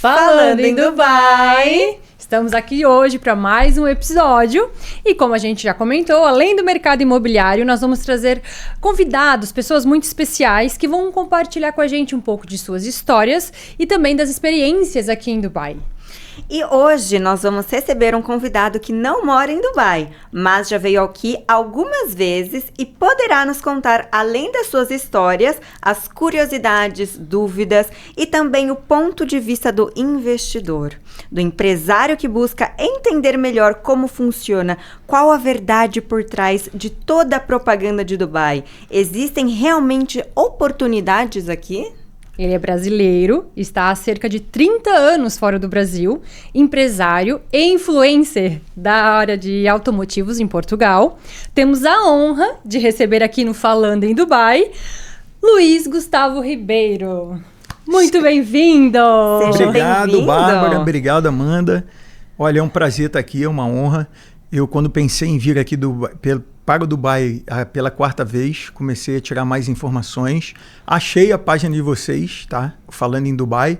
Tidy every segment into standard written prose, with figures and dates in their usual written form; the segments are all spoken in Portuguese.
Falando em Dubai! Estamos aqui hoje para mais um episódio e como a gente já comentou, além do mercado imobiliário, nós vamos trazer convidados, pessoas muito especiais que vão compartilhar com a gente um pouco de suas histórias e também das experiências aqui em Dubai. E hoje nós vamos receber um convidado que não mora em Dubai, mas já veio aqui algumas vezes e poderá nos contar, além das suas histórias, as curiosidades, dúvidas e também o ponto de vista do investidor, do empresário que busca entender melhor como funciona, qual a verdade por trás de toda a propaganda de Dubai. Existem realmente oportunidades aqui? Ele é brasileiro, está há cerca de 30 anos fora do Brasil, empresário e influencer da área de automotivos em Portugal. Temos a honra de receber aqui no Falando em Dubai, Luiz Gustavo Ribeiro. Muito bem-vindo! Seja obrigado, bem-vindo. Bárbara. Obrigado, Amanda. Olha, é um prazer estar aqui, é uma honra. Eu, quando pensei em vir aqui para o Dubai pela quarta vez, comecei a tirar mais informações. Achei a página de vocês, tá? Falando em Dubai,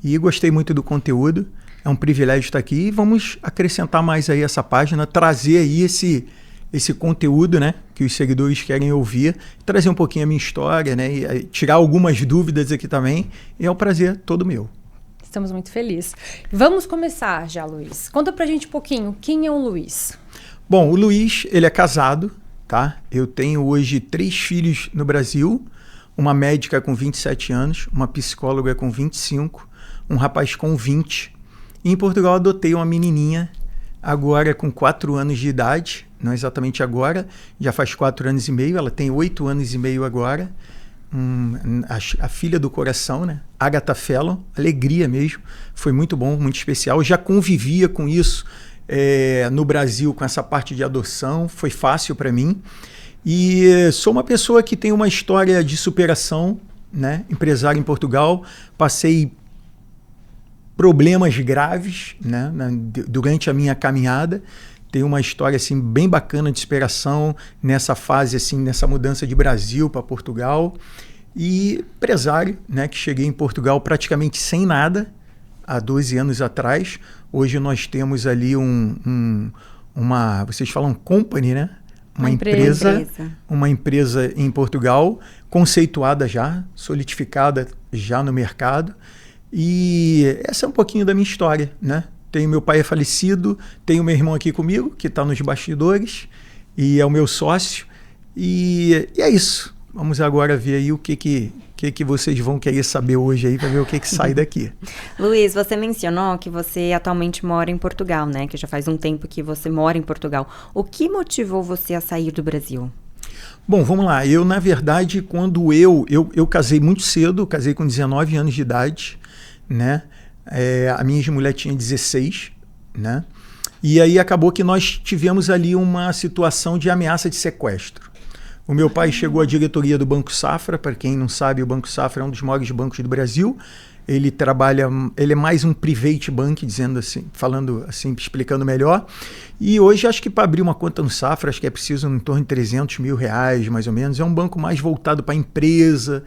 e gostei muito do conteúdo. É um privilégio estar aqui e vamos acrescentar mais aí essa página, trazer aí esse conteúdo, né? Que os seguidores querem ouvir, trazer um pouquinho a minha história, né? E tirar algumas dúvidas aqui também. E é um prazer todo meu. Estamos muito felizes. Vamos começar já, Luiz. Conta pra gente um pouquinho, quem é o Luiz? Bom, o Luiz, ele é casado, tá? Eu tenho hoje 3 filhos no Brasil, uma médica com 27 anos, uma psicóloga com 25, um rapaz com 20. E em Portugal adotei uma menininha, agora com 4 anos de idade, não exatamente agora, já faz 4 anos e meio, ela tem 8 anos e meio agora. A filha do coração, né? Agatha Fellon, alegria mesmo, foi muito bom, muito especial. Eu já convivia com isso no Brasil, com essa parte de adoção, foi fácil para mim. E sou uma pessoa que tem uma história de superação, né? Empresário em Portugal, passei problemas graves, né? Durante a minha caminhada. Tem uma história assim, bem bacana de superação nessa fase, assim, nessa mudança de Brasil para Portugal. E empresário, né, que cheguei em Portugal praticamente sem nada, há 12 anos atrás. Hoje nós temos ali uma, vocês falam company, né? Uma empresa em Portugal, conceituada já, solidificada já no mercado. E essa é um pouquinho da minha história, né? Tenho meu pai é falecido, tenho meu irmão aqui comigo, que está nos bastidores, e é o meu sócio. E é isso. Vamos agora ver aí o que vocês vão querer saber hoje aí, para ver o que sai daqui. Luiz, você mencionou que você atualmente mora em Portugal, né? Que já faz um tempo que você mora em Portugal. O que motivou você a sair do Brasil? Bom, vamos lá. Eu, na verdade, quando eu casei muito cedo, casei com 19 anos de idade, né? A minha ex-mulher tinha 16, né? E aí acabou que nós tivemos ali uma situação de ameaça de sequestro. O meu pai chegou à diretoria do Banco Safra. Para quem não sabe, o Banco Safra é um dos maiores bancos do Brasil. Ele é mais um private bank, dizendo assim, falando assim, explicando melhor. E hoje acho que para abrir uma conta no Safra, acho que é preciso em torno de 300 mil reais, mais ou menos. É um banco mais voltado para a empresa.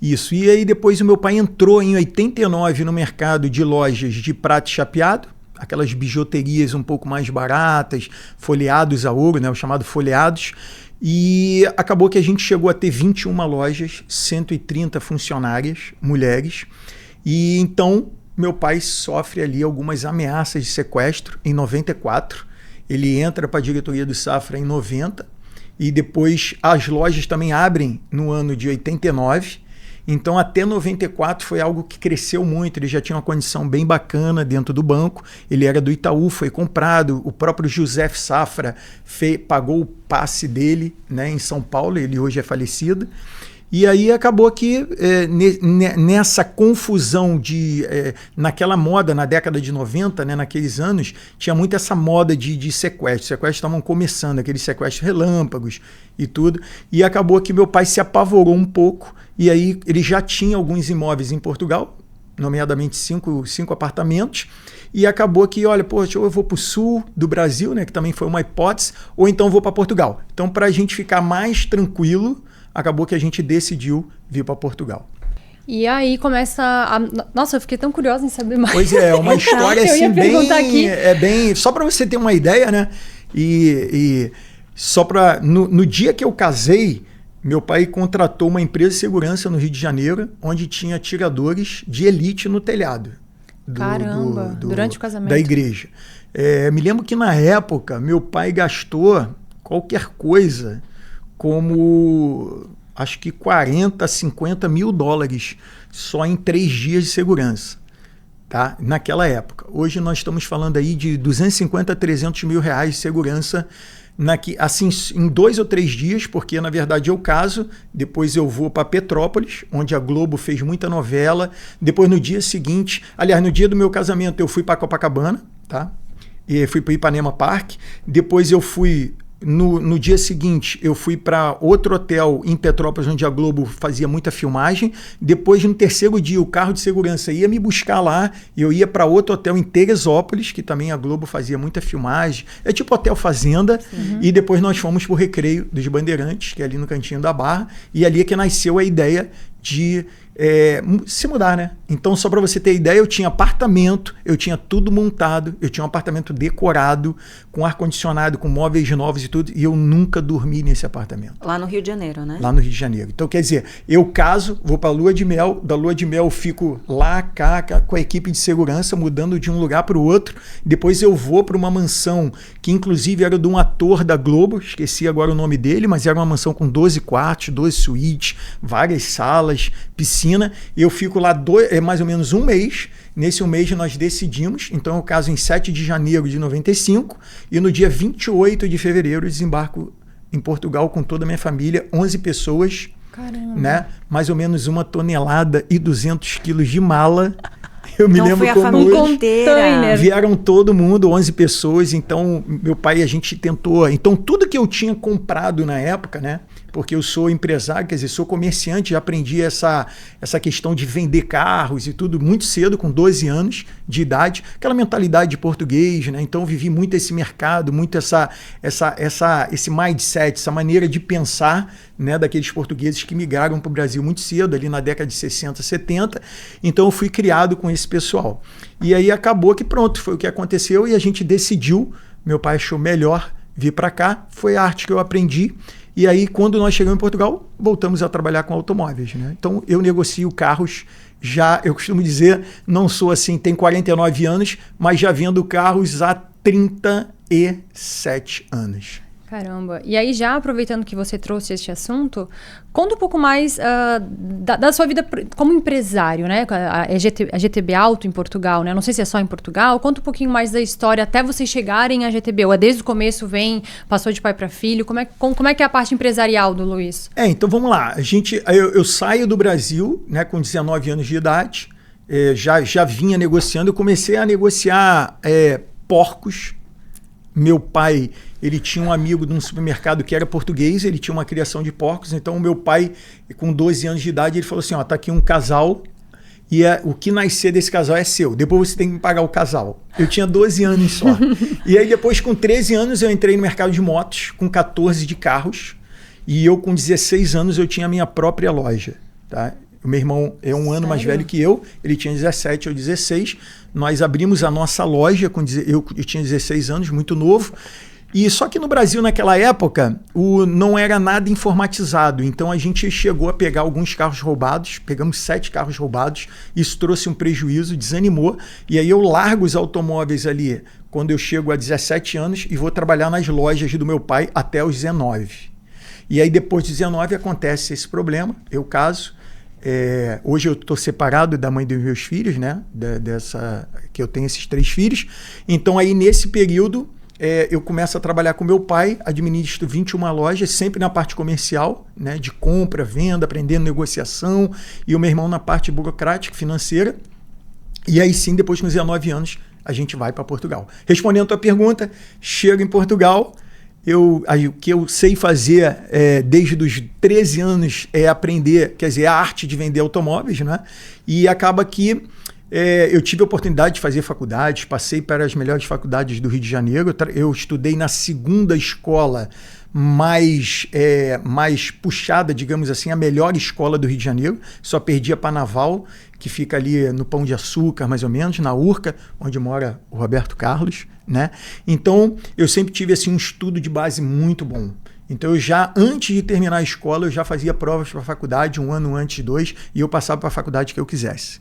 Isso. E aí depois o meu pai entrou em 89 no mercado de lojas de prata e chapeado, aquelas bijuterias um pouco mais baratas, folheados a ouro, né, o chamado folheados. E acabou que a gente chegou a ter 21 lojas, 130 funcionárias, mulheres. E então meu pai sofre ali algumas ameaças de sequestro em 94. Ele entra para a diretoria do Safra em 90 e depois as lojas também abrem no ano de 89. Então, até 94 foi algo que cresceu muito. Ele já tinha uma condição bem bacana dentro do banco. Ele era do Itaú, foi comprado. O próprio José Safra pagou o passe dele, né, em São Paulo. Ele hoje é falecido. E aí acabou que nessa confusão naquela moda, na década de 90, né, naqueles anos, tinha muito essa moda de sequestro. Sequestros estavam começando, aqueles sequestros relâmpagos e tudo. E acabou que meu pai se apavorou um pouco. E aí ele já tinha alguns imóveis em Portugal, nomeadamente 5 apartamentos. E acabou que, olha, poxa, ou eu vou para o sul do Brasil, né, que também foi uma hipótese, ou então vou para Portugal. Então, para a gente ficar mais tranquilo, acabou que a gente decidiu vir para Portugal. E aí começa a... Nossa, eu fiquei tão curiosa em saber mais. Pois é, uma história Eu ia assim perguntar aqui. bem... Só para você ter uma ideia, né? E só para... No dia que eu casei, meu pai contratou uma empresa de segurança no Rio de Janeiro, onde tinha atiradores de elite no telhado. Caramba, durante o casamento. Da igreja. Me lembro que na época, meu pai gastou qualquer coisa como... acho que 40, 50 mil dólares só em 3 dias de segurança, tá? Naquela época. Hoje nós estamos falando aí de 250 a 300 mil reais de segurança assim, em 2 ou 3 dias, porque na verdade eu caso, depois eu vou para Petrópolis, onde a Globo fez muita novela, depois no dia seguinte, aliás, no dia do meu casamento eu fui para Copacabana, tá? E fui para Ipanema Park, depois eu fui... No dia seguinte, eu fui para outro hotel em Petrópolis, onde a Globo fazia muita filmagem. Depois, no terceiro dia, o carro de segurança ia me buscar lá. Eu ia para outro hotel em Teresópolis, que também a Globo fazia muita filmagem. É tipo Hotel Fazenda. Uhum. E depois nós fomos para o Recreio dos Bandeirantes, que é ali no Cantinho da Barra. E ali é que nasceu a ideia de se mudar, né? Então, só para você ter ideia, eu tinha apartamento, eu tinha tudo montado, eu tinha um apartamento decorado, com ar-condicionado, com móveis novos e tudo, e eu nunca dormi nesse apartamento. Lá no Rio de Janeiro, né? Lá no Rio de Janeiro. Então, quer dizer, eu caso, vou para a lua de mel, da lua de mel eu fico lá, cá, com a equipe de segurança, mudando de um lugar para o outro, depois eu vou para uma mansão, que inclusive era de um ator da Globo, esqueci agora o nome dele, mas era uma mansão com 12 quartos, 12 suítes, várias salas, piscina. Eu fico lá mais ou menos um mês. Nesse um mês nós decidimos, então eu caso em 7 de janeiro de 95 e no dia 28 de fevereiro eu desembarco em Portugal com toda a minha família, 11 pessoas. Caramba. Né? Mais ou menos 1 tonelada e 200 quilos de mala. Eu me lembro foi a como família hoje. inteira. Vieram todo mundo, 11 pessoas. Então, meu pai, a gente tentou... Então, tudo que eu tinha comprado na época, né? Porque eu sou empresário, quer dizer, sou comerciante, já aprendi essa questão de vender carros e tudo muito cedo, com 12 anos de idade. Aquela mentalidade de português, né? Então, eu vivi muito esse mercado, muito esse mindset, essa maneira de pensar, né, daqueles portugueses que migraram para o Brasil muito cedo, ali na década de 60, 70. Então, eu fui criado com esse pessoal. E aí acabou que pronto, foi o que aconteceu e a gente decidiu, meu pai achou melhor vir para cá, foi a arte que eu aprendi. E aí, quando nós chegamos em Portugal, voltamos a trabalhar com automóveis, né? Então, eu negocio carros já, eu costumo dizer, não sou assim, tenho 49 anos, mas já vendo carros há 37 anos. Caramba. E aí, já aproveitando que você trouxe este assunto, conta um pouco mais da sua vida como empresário, né? A GTB Auto em Portugal, né? Não sei se é só em Portugal. Conta um pouquinho mais da história até vocês chegarem à GTB. Ou desde o começo passou de pai para filho. Como é que é a parte empresarial do Luiz? Então vamos lá. Eu saio do Brasil, né, com 19 anos de idade. Já vinha negociando. Eu comecei a negociar porcos. Meu pai, ele tinha um amigo de um supermercado que era português, ele tinha uma criação de porcos, então o meu pai, com 12 anos de idade, ele falou assim, tá aqui um casal e o que nascer desse casal é seu, depois você tem que me pagar o casal. Eu tinha 12 anos só. E aí depois, com 13 anos, eu entrei no mercado de motos, com 14 de carros, e eu com 16 anos eu tinha a minha própria loja, tá? O meu irmão é um ano mais velho que eu, ele tinha 17, eu 16. Nós abrimos a nossa loja, eu tinha 16 anos, muito novo. E só que no Brasil, naquela época, não era nada informatizado. Então a gente chegou a pegar alguns carros roubados, pegamos 7 carros roubados. Isso trouxe um prejuízo, desanimou. E aí eu largo os automóveis ali quando eu chego a 17 anos e vou trabalhar nas lojas do meu pai até os 19. E aí depois de 19 acontece esse problema, eu caso. Hoje eu estou separado da mãe dos meus filhos, né? Que eu tenho esses 3 filhos. Então aí nesse período eu começo a trabalhar com meu pai, administro 21 lojas, sempre na parte comercial, né? De compra, venda, aprendendo negociação, e o meu irmão na parte burocrática, financeira. E aí sim, depois com 19 anos, a gente vai para Portugal. Respondendo a tua pergunta, chego em Portugal. O que eu sei fazer desde os 13 anos é aprender, quer dizer, a arte de vender automóveis, né? E acaba que eu tive a oportunidade de fazer faculdades, passei para as melhores faculdades do Rio de Janeiro. Eu estudei na segunda escola mais puxada, digamos assim, a melhor escola do Rio de Janeiro. Só perdi a Panaval, que fica ali no Pão de Açúcar, mais ou menos, na Urca, onde mora o Roberto Carlos, né? Então, eu sempre tive assim, um estudo de base muito bom. Então, eu já, antes de terminar a escola, eu já fazia provas para a faculdade, 1 ano antes, 2, e eu passava para a faculdade que eu quisesse.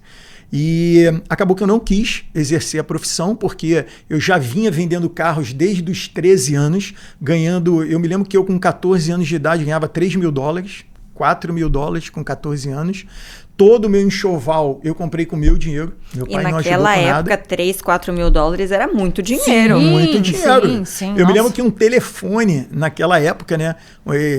E acabou que eu não quis exercer a profissão, porque eu já vinha vendendo carros desde os 13 anos, ganhando... Eu me lembro que eu, com 14 anos de idade, ganhava $3 mil, $4 mil com 14 anos. Todo o meu enxoval eu comprei com o meu dinheiro. Meu pai não ajudou com nada. E naquela época, 3, 4 mil dólares era muito dinheiro. Sim, muito dinheiro. Sim, eu me lembro que um telefone, naquela época, né?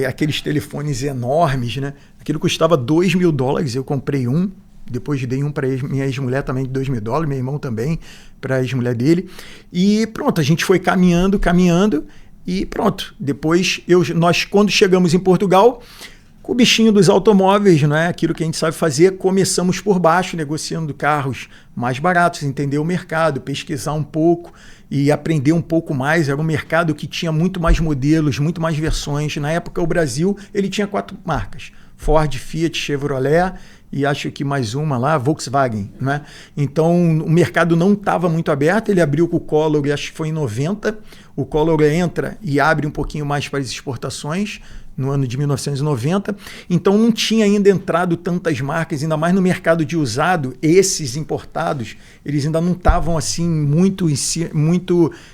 Aqueles telefones enormes, né? Aquilo custava $2 mil. Eu comprei um. Depois dei um para minha ex-mulher também de $2 mil, meu irmão também, para a ex-mulher dele. E pronto, a gente foi caminhando e pronto. Depois, nós, quando chegamos em Portugal, com o bichinho dos automóveis, não é? Aquilo que a gente sabe fazer, começamos por baixo, negociando carros mais baratos, entender o mercado, pesquisar um pouco e aprender um pouco mais. Era um mercado que tinha muito mais modelos, muito mais versões. Na época, o Brasil, ele tinha 4 marcas: Ford, Fiat, Chevrolet e acho que mais uma lá, Volkswagen, né? Então, o mercado não estava muito aberto. Ele abriu com o Collor, acho que foi em 90. O Collor entra e abre um pouquinho mais para as exportações no ano de 1990. Então, não tinha ainda entrado tantas marcas, ainda mais no mercado de usado. Esses importados, eles ainda não estavam assim muito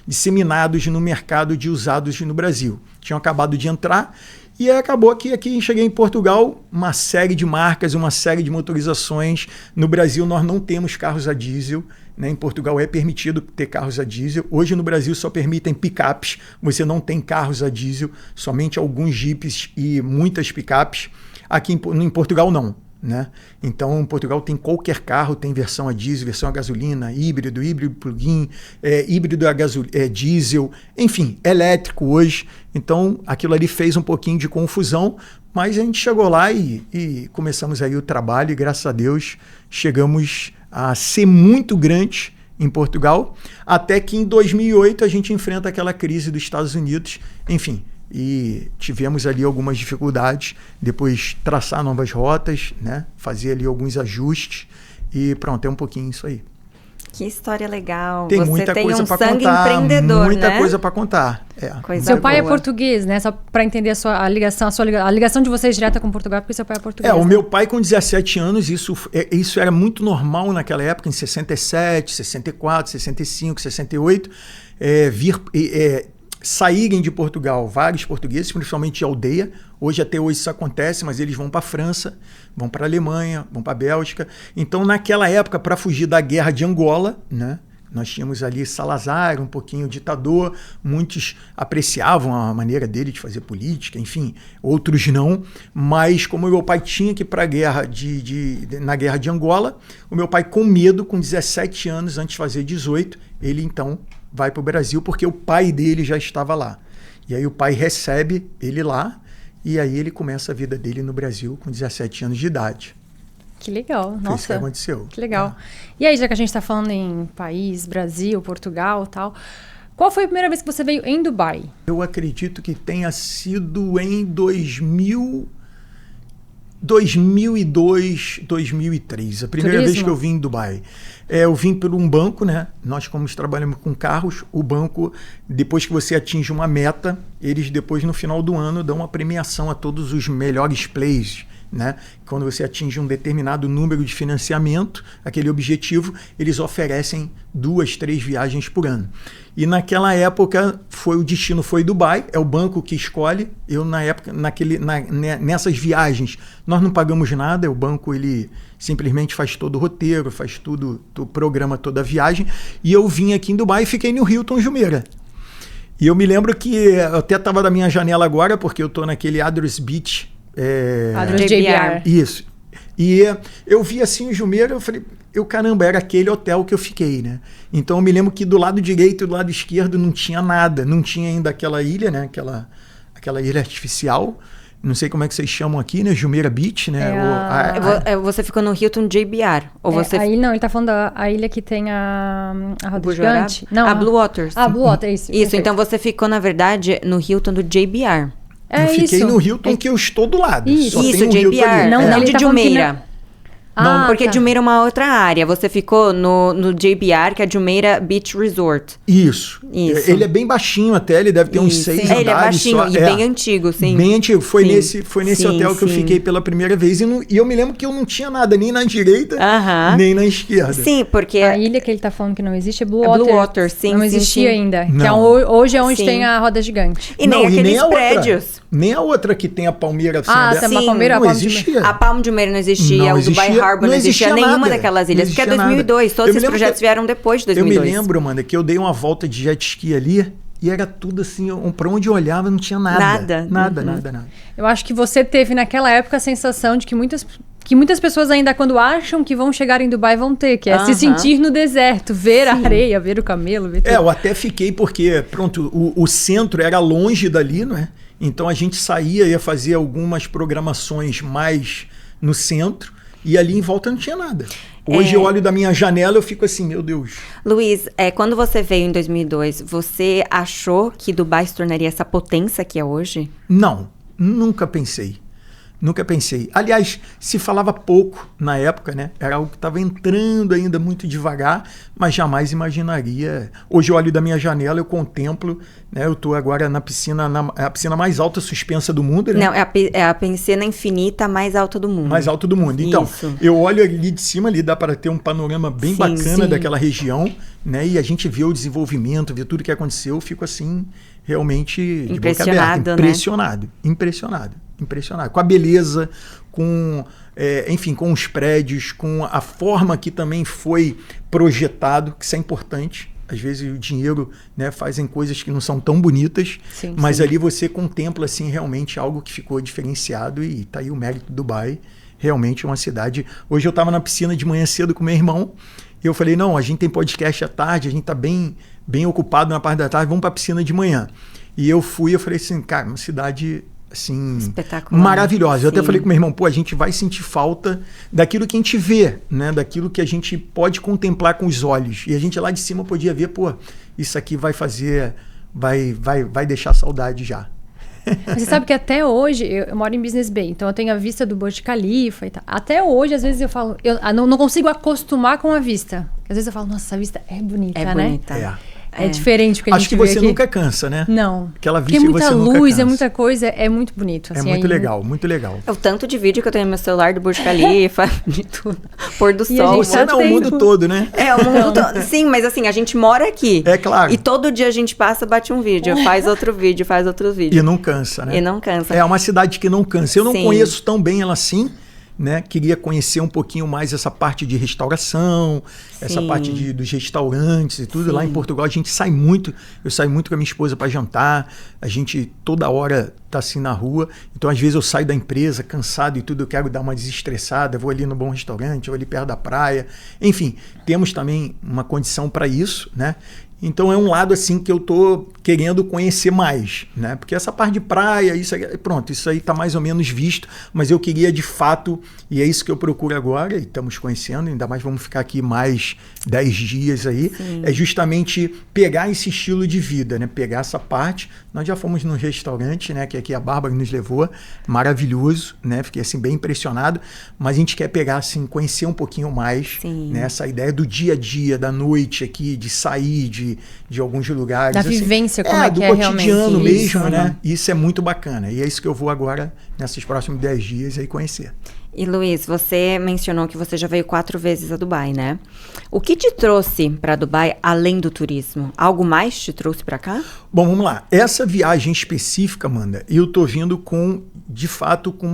disseminados no mercado de usados no Brasil. Tinham acabado de entrar. E acabou que aqui cheguei em Portugal, uma série de marcas, uma série de motorizações. No Brasil nós não temos carros a diesel, né? Em Portugal é permitido ter carros a diesel. Hoje no Brasil só permitem picapes, você não tem carros a diesel, somente alguns jipes e muitas picapes. Aqui em Portugal não, né? Então, em Portugal tem qualquer carro, tem versão a diesel, versão a gasolina, híbrido plug-in, híbrido a diesel, enfim, elétrico hoje. Então, aquilo ali fez um pouquinho de confusão, mas a gente chegou lá e começamos aí o trabalho e, graças a Deus, chegamos a ser muito grande em Portugal, até que em 2008 a gente enfrenta aquela crise dos Estados Unidos, enfim. E tivemos ali algumas dificuldades, depois traçar novas rotas, né? Fazer ali alguns ajustes e pronto, é um pouquinho isso aí. Que história legal. Tem Você muita tem coisa um para sangue contar, empreendedor, muita né? coisa para contar. Seu pai é português, né? Só para entender a ligação de vocês direta com Portugal, porque seu pai é português. O meu pai com 17 anos, isso era muito normal naquela época, em 67, 64, 65, 68, saírem de Portugal vários portugueses, principalmente de aldeia. Até hoje isso acontece, mas eles vão para a França, vão para a Alemanha, vão para a Bélgica. Então, naquela época, para fugir da guerra de Angola, né, nós tínhamos ali Salazar, um pouquinho ditador, muitos apreciavam a maneira dele de fazer política, enfim, outros não. Mas como o meu pai tinha que ir para a guerra na guerra de Angola, o meu pai, com medo, com 17 anos, antes de fazer 18, ele então vai para o Brasil, porque o pai dele já estava lá. E aí o pai recebe ele lá, e aí ele começa a vida dele no Brasil com 17 anos de idade. Que legal, nossa. Foi isso que aconteceu. Que legal. E aí, já que a gente está falando em país, Brasil, Portugal e tal, qual foi a primeira vez que você veio em Dubai? Eu acredito que tenha sido em 2002, 2003. A primeira vez que eu vim em Dubai. Eu vim por um banco, né? Nós, como trabalhamos com carros, o banco, depois que você atinge uma meta, eles depois, no final do ano, dão uma premiação a todos os melhores plays, né? Quando você atinge um determinado número de financiamento, aquele objetivo, eles oferecem 2, 3 viagens por ano. E naquela época o destino foi Dubai, é o banco que escolhe. Eu na época, nessas viagens, nós não pagamos nada, o banco ele simplesmente faz todo o roteiro, faz tudo, programa toda a viagem. E eu vim aqui em Dubai e fiquei no Hilton Jumeirah. E eu me lembro que eu até estava da minha janela agora, porque eu estou naquele Adders Beach. Adders JBR. Isso. E eu vi assim o Jumeirah, eu falei, caramba, era aquele hotel que eu fiquei, né? Então eu me lembro que do lado direito e do lado esquerdo não tinha nada, não tinha ainda aquela ilha, né? Aquela ilha artificial. não sei como é que vocês chamam aqui, né? Jumeirah Beach, né? Você ficou no Hilton JBR? Ou você... Aí não, ele tá falando da ilha que tem a roda gigante. Não, a Blue Waters. A Blue Waters, isso. Isso, perfeito. então você ficou, na verdade, no Hilton do JBR. Eu fiquei no Hilton que eu estou do lado. Isso, Só tem um JBR. Hilton Não de tá Jumeirah. Não, porque Jumeirah é uma outra área. Você ficou no JBR, que é Jumeirah Beach Resort. Isso. Ele é bem baixinho até, ele deve ter uns 6 andares. Ele é baixinho só. e bem antigo, sim. Bem antigo. Foi nesse hotel que eu fiquei pela primeira vez. E eu me lembro que eu não tinha nada nem na direita, nem na esquerda. Sim, porque... A ilha que ele tá falando que não existe é Blue Waters. Sim, não existia ainda. Não. Que hoje é onde tem a roda gigante. E nem aqueles prédios. Nem a outra que tem a palmeira assim. Tem uma palmeira, não existia. A Palm de Jumeirah não existia, o Dubai Harbor não existia, nenhuma daquelas ilhas, porque é 2002, todos esses projetos vieram depois de 2002. Eu me lembro, Amanda, que eu dei uma volta de jet ski ali e era tudo assim, pra onde eu olhava não tinha nada. Nada. Eu acho que você teve naquela época a sensação de que muitas pessoas ainda quando acham que vão chegar em Dubai vão ter, que é se sentir no deserto, ver a areia, ver o camelo, ver tudo. Eu até fiquei porque, pronto, o centro era longe dali, não é? Então a gente ia fazer algumas programações mais no centro e ali em volta não tinha nada. Hoje eu olho da minha janela e eu fico assim, meu Deus. Luiz, quando você veio em 2002, você achou que Dubai se tornaria essa potência que é hoje? Não, nunca pensei. Nunca pensei. Aliás, se falava pouco na época, né? Era algo que estava entrando ainda muito devagar, mas jamais imaginaria. Hoje eu olho da minha janela, eu contemplo, né? Eu estou agora na piscina, a piscina mais alta suspensa do mundo, né? Não, é a piscina infinita mais alta do mundo. Mais alta do mundo. Então, eu olho ali de cima, ali dá para ter um panorama bem bacana daquela região, né? E a gente vê o desenvolvimento, vê tudo que aconteceu, eu fico assim, realmente de boca aberta. Impressionado com a beleza, com com os prédios, com a forma que também foi projetado, que isso é importante. Às vezes o dinheiro, né, fazem coisas que não são tão bonitas, mas ali você contempla assim realmente algo que ficou diferenciado e tá aí o mérito do Dubai. Realmente é uma cidade. Hoje eu estava na piscina de manhã cedo com meu irmão e eu falei, não, a gente tem podcast à tarde, a gente tá bem ocupado na parte da tarde, vamos para a piscina de manhã. E eu falei assim, cara, uma cidade assim, espetacular, maravilhosa. Eu até falei com meu irmão, a gente vai sentir falta daquilo que a gente vê, né? Daquilo que a gente pode contemplar com os olhos. E a gente lá de cima podia ver, isso aqui vai deixar saudade já. Você sabe que até hoje, eu moro em Business Bay, então eu tenho a vista do Burj Khalifa e tal. Até hoje, às vezes eu falo, eu não consigo acostumar com a vista. Às vezes eu falo, nossa, essa vista é bonita, né? Bonita. É diferente do que a gente Acho que vê você aqui. Nunca cansa, né? Não. Aquela vista porque é muita você luz, nunca é muita coisa, é muito bonito. Assim, é muito legal, muito legal. É o tanto de vídeo que eu tenho no meu celular do Burj Khalifa, de tudo. Pôr do sol. Você não é o mundo todo, né? É, o mundo todo. Sim, mas assim, a gente mora aqui. É claro. E todo dia a gente passa, bate um vídeo, faz outro vídeo, faz outro vídeo. E não cansa, né? E não cansa. É uma cidade que não cansa. Eu não conheço tão bem ela assim, né? Queria conhecer um pouquinho mais essa parte de restauração, essa parte dos restaurantes e tudo. Lá em Portugal a gente sai muito, eu saio muito com a minha esposa para jantar, a gente toda hora tá assim na rua, então às vezes eu saio da empresa cansado e tudo, eu quero dar uma desestressada, vou ali no bom restaurante, vou ali perto da praia, enfim, temos também uma condição para isso, né? Então é um lado assim que eu tô querendo conhecer mais, né? Porque essa parte de praia, isso aí tá mais ou menos visto, mas eu queria de fato, e é isso que eu procuro agora, e estamos conhecendo, ainda mais vamos ficar aqui mais 10 dias aí, é justamente pegar esse estilo de vida, né? Pegar essa parte. Nós já fomos num restaurante, né? Que aqui a Bárbara nos levou, maravilhoso, né? Fiquei assim bem impressionado, mas a gente quer pegar assim, conhecer um pouquinho mais, né? Essa ideia do dia a dia, da noite aqui, de sair, de alguns lugares. Da vivência, como é que é realmente. Do cotidiano mesmo, né? Isso é muito bacana. E é isso que eu vou agora, nesses próximos 10 dias, aí conhecer. E Luiz, você mencionou que você já veio 4 vezes a Dubai, né? O que te trouxe para Dubai além do turismo? Algo mais te trouxe para cá? Bom, vamos lá. Essa viagem específica, Amanda, eu tô vindo de fato, com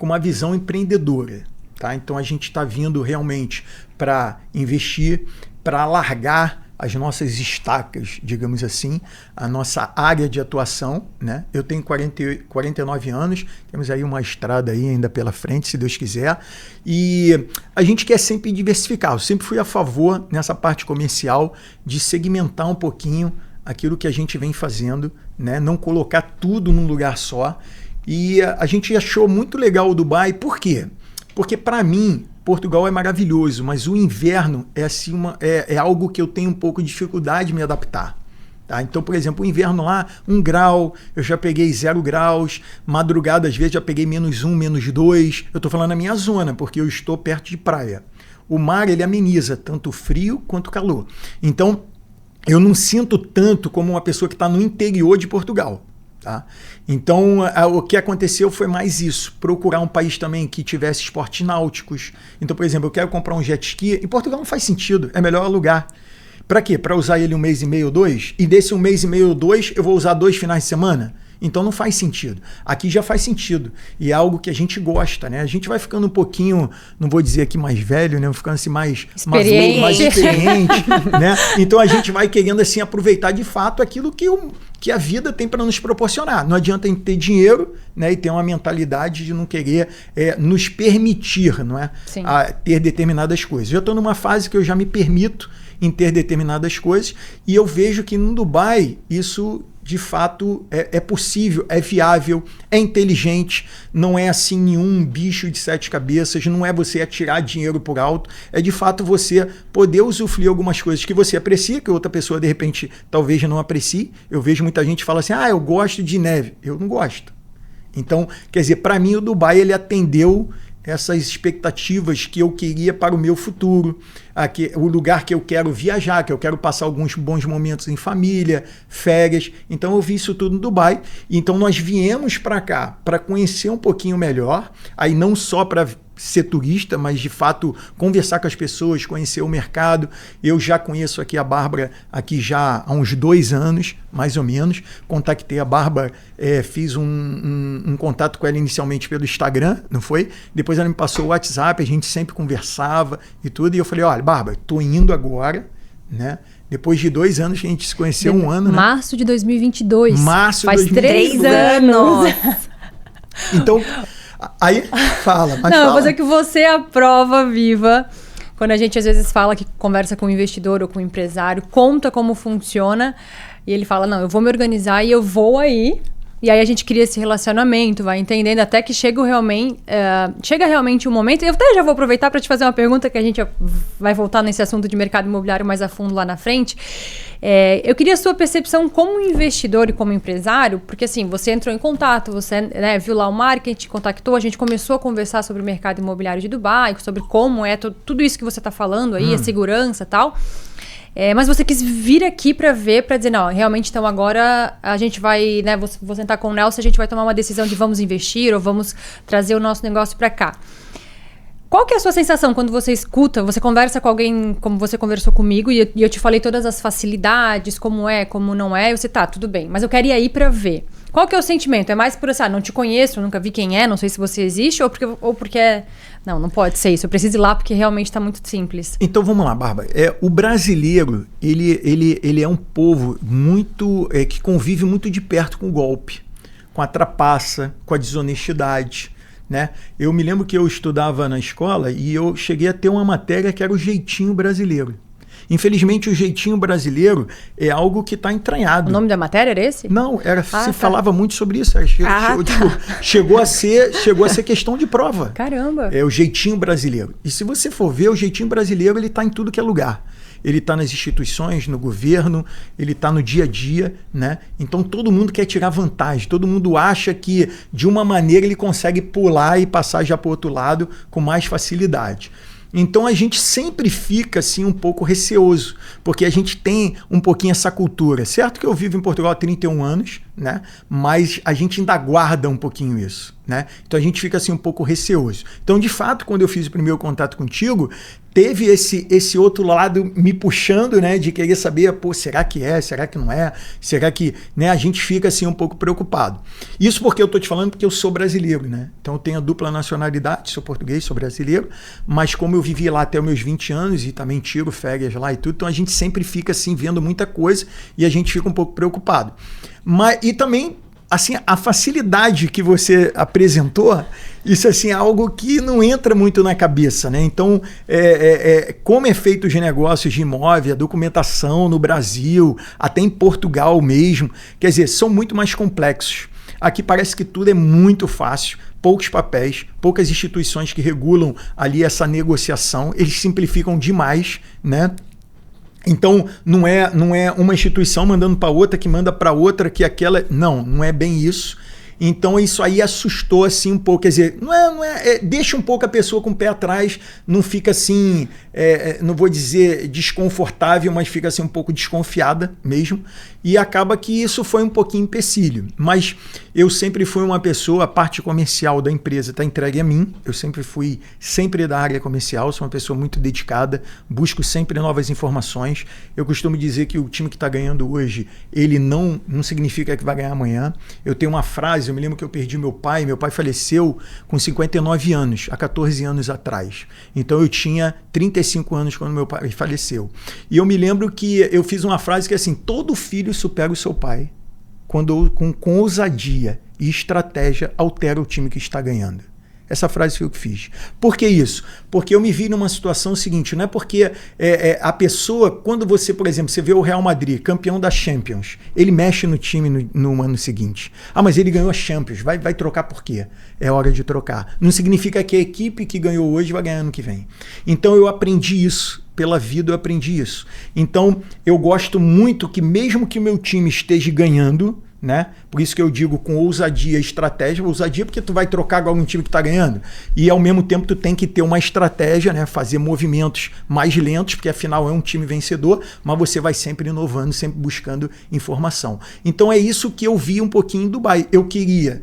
uma visão empreendedora, tá? Então a gente está vindo realmente para investir, para alargar as nossas estacas, digamos assim, a nossa área de atuação, né? Eu tenho 49 anos, temos aí uma estrada aí ainda pela frente, se Deus quiser, e a gente quer sempre diversificar. Eu sempre fui a favor, nessa parte comercial, de segmentar um pouquinho aquilo que a gente vem fazendo, né? Não colocar tudo num lugar só. E a gente achou muito legal o Dubai. Por quê? Porque para mim, Portugal é maravilhoso, mas o inverno é, assim, é algo que eu tenho um pouco de dificuldade de me adaptar. Tá? Então, por exemplo, o inverno lá, 1 grau, eu já peguei 0 graus, madrugada às vezes já peguei -1, -2. Eu estou falando na minha zona, porque eu estou perto de praia. O mar, ele ameniza tanto o frio quanto o calor. Então, eu não sinto tanto como uma pessoa que está no interior de Portugal. Tá? Então, o que aconteceu foi mais isso, procurar um país também que tivesse esportes náuticos. Então, por exemplo, eu quero comprar um jet ski, em Portugal não faz sentido, é melhor alugar. Para quê? Para usar ele 1 mês e meio ou 2? E desse 1 mês e meio ou 2, eu vou usar 2 finais de semana? Então não faz sentido. Aqui já faz sentido. E é algo que a gente gosta, né? A gente vai ficando um pouquinho, não vou dizer aqui mais velho, né? Ficando assim mais experiente, né? Então a gente vai querendo assim aproveitar de fato aquilo que a vida tem para nos proporcionar. Não adianta a gente ter dinheiro, né? E ter uma mentalidade de não querer nos permitir, não é? Ter determinadas coisas. Eu estou numa fase que eu já me permito em ter determinadas coisas e eu vejo que no Dubai isso de fato é possível, é viável, é inteligente, não é assim nenhum bicho de 7 cabeças, não é você atirar dinheiro por alto, é de fato você poder usufruir algumas coisas que você aprecia, que outra pessoa de repente talvez não aprecie. Eu vejo muita gente que fala assim, eu gosto de neve, eu não gosto. Então, quer dizer, para mim o Dubai ele atendeu essas expectativas que eu queria para o meu futuro, o lugar que eu quero viajar, que eu quero passar alguns bons momentos em família, férias. Então eu vi isso tudo no Dubai. Então nós viemos para cá para conhecer um pouquinho melhor, aí não só para ser turista, mas de fato conversar com as pessoas, conhecer o mercado. Eu já conheço aqui a Bárbara aqui já há uns 2 anos, mais ou menos. Contactei a Bárbara, fiz um contato com ela inicialmente pelo Instagram, não foi? Depois ela me passou o WhatsApp, a gente sempre conversava e tudo. E eu falei, olha, Bárbara, tô indo agora, né? Depois de 2 anos que a gente se conheceu, 1 ano, né? Março de 2022. Faz 3 anos. Então... Aí, fala, mas não, mas é que você é a prova viva. Quando a gente às vezes fala que conversa com um investidor ou com um empresário, conta como funciona, e ele fala, não, eu vou me organizar e eu vou aí. E aí a gente cria esse relacionamento, vai entendendo até que chega realmente um momento. Eu até já vou aproveitar para te fazer uma pergunta que a gente vai voltar nesse assunto de mercado imobiliário mais a fundo lá na frente. Eu queria a sua percepção como investidor e como empresário, porque assim, você entrou em contato, você viu lá o marketing, contactou, a gente começou a conversar sobre o mercado imobiliário de Dubai, sobre como é tudo isso que você está falando aí, a segurança e tal. Mas você quis vir aqui para ver, para dizer, não, realmente, então agora a gente vai, né, vou sentar com o Nelson, a gente vai tomar uma decisão de vamos investir ou vamos trazer o nosso negócio para cá. Qual que é a sua sensação quando você escuta, você conversa com alguém como você conversou comigo e eu te falei todas as facilidades, como é, como não é, e você tá, tudo bem, mas eu quero ir aí para ver. Qual que é o sentimento? É mais por assim, não te conheço, nunca vi quem é, não sei se você existe, ou porque não pode ser isso, eu preciso ir lá porque realmente está muito simples. Então vamos lá, Bárbara. O brasileiro, ele é um povo muito que convive muito de perto com o golpe, com a trapaça, com a desonestidade, né? Eu me lembro que eu estudava na escola e eu cheguei a ter uma matéria que era o jeitinho brasileiro. Infelizmente, o jeitinho brasileiro é algo que está entranhado. O nome da matéria era esse? Não, falava muito sobre isso. Chegou a ser questão de prova. Caramba! É o jeitinho brasileiro. E se você for ver, o jeitinho brasileiro ele está em tudo que é lugar. Ele está nas instituições, no governo, ele está no dia a dia, né? Então todo mundo quer tirar vantagem, todo mundo acha que de uma maneira ele consegue pular e passar já para o outro lado com mais facilidade. Então a gente sempre fica assim um pouco receoso, porque a gente tem um pouquinho essa cultura. Certo que eu vivo em Portugal há 31 anos, né? Mas a gente ainda guarda um pouquinho isso, né? Então a gente fica assim um pouco receoso. Então, de fato, quando eu fiz o primeiro contato contigo, teve esse outro lado me puxando, né? De querer saber, será que é? Será que não é? Será que... né? A gente fica assim um pouco preocupado. Isso porque eu tô te falando porque eu sou brasileiro, né? Então eu tenho a dupla nacionalidade, sou português, sou brasileiro, mas como eu vivi lá até os meus 20 anos e também tiro férias lá e tudo, então a gente sempre fica assim vendo muita coisa e a gente fica um pouco preocupado. E também, assim, a facilidade que você apresentou Isso assim, é algo que não entra muito na cabeça, né? Então, como é feito os negócios de imóvel, a documentação no Brasil, até em Portugal mesmo, quer dizer, são muito mais complexos. Aqui parece que tudo é muito fácil, poucos papéis, poucas instituições que regulam ali essa negociação, eles simplificam demais, né? Então, não é uma instituição mandando para outra, que manda para outra, que aquela... Não é bem isso. Então, isso aí assustou assim um pouco. Quer dizer, deixa um pouco a pessoa com o pé atrás, não fica assim, não vou dizer desconfortável, mas fica assim um pouco desconfiada mesmo. E acaba que isso foi um pouquinho empecilho. Mas eu sempre fui uma pessoa, a parte comercial da empresa está entregue a mim. Eu sempre fui da área comercial, sou uma pessoa muito dedicada, busco sempre novas informações. Eu costumo dizer que o time que está ganhando hoje, ele não significa que vai ganhar amanhã. Eu tenho uma frase, eu me lembro que eu perdi meu pai faleceu com 59 anos, há 14 anos atrás. Então eu tinha 35 anos quando meu pai faleceu. E eu me lembro que eu fiz uma frase que é assim, todo filho supera o seu pai quando com ousadia e estratégia altera o time que está ganhando. Essa frase foi o que fiz. Por que isso? Porque eu me vi numa situação seguinte, não é porque a pessoa, quando você, por exemplo, você vê o Real Madrid, campeão da Champions, ele mexe no time no ano seguinte. Ah, mas ele ganhou a Champions, vai trocar por quê? É hora de trocar. Não significa que a equipe que ganhou hoje vai ganhar ano que vem. Então eu aprendi isso. Pela vida eu aprendi isso. Então eu gosto muito que mesmo que o meu time esteja ganhando, né? Por isso que eu digo com ousadia e estratégia. Ousadia porque tu vai trocar agora um time que está ganhando e ao mesmo tempo tu tem que ter uma estratégia, né? Fazer movimentos mais lentos, porque afinal é um time vencedor, mas você vai sempre inovando, sempre buscando informação. Então é isso que eu vi um pouquinho em Dubai. Eu queria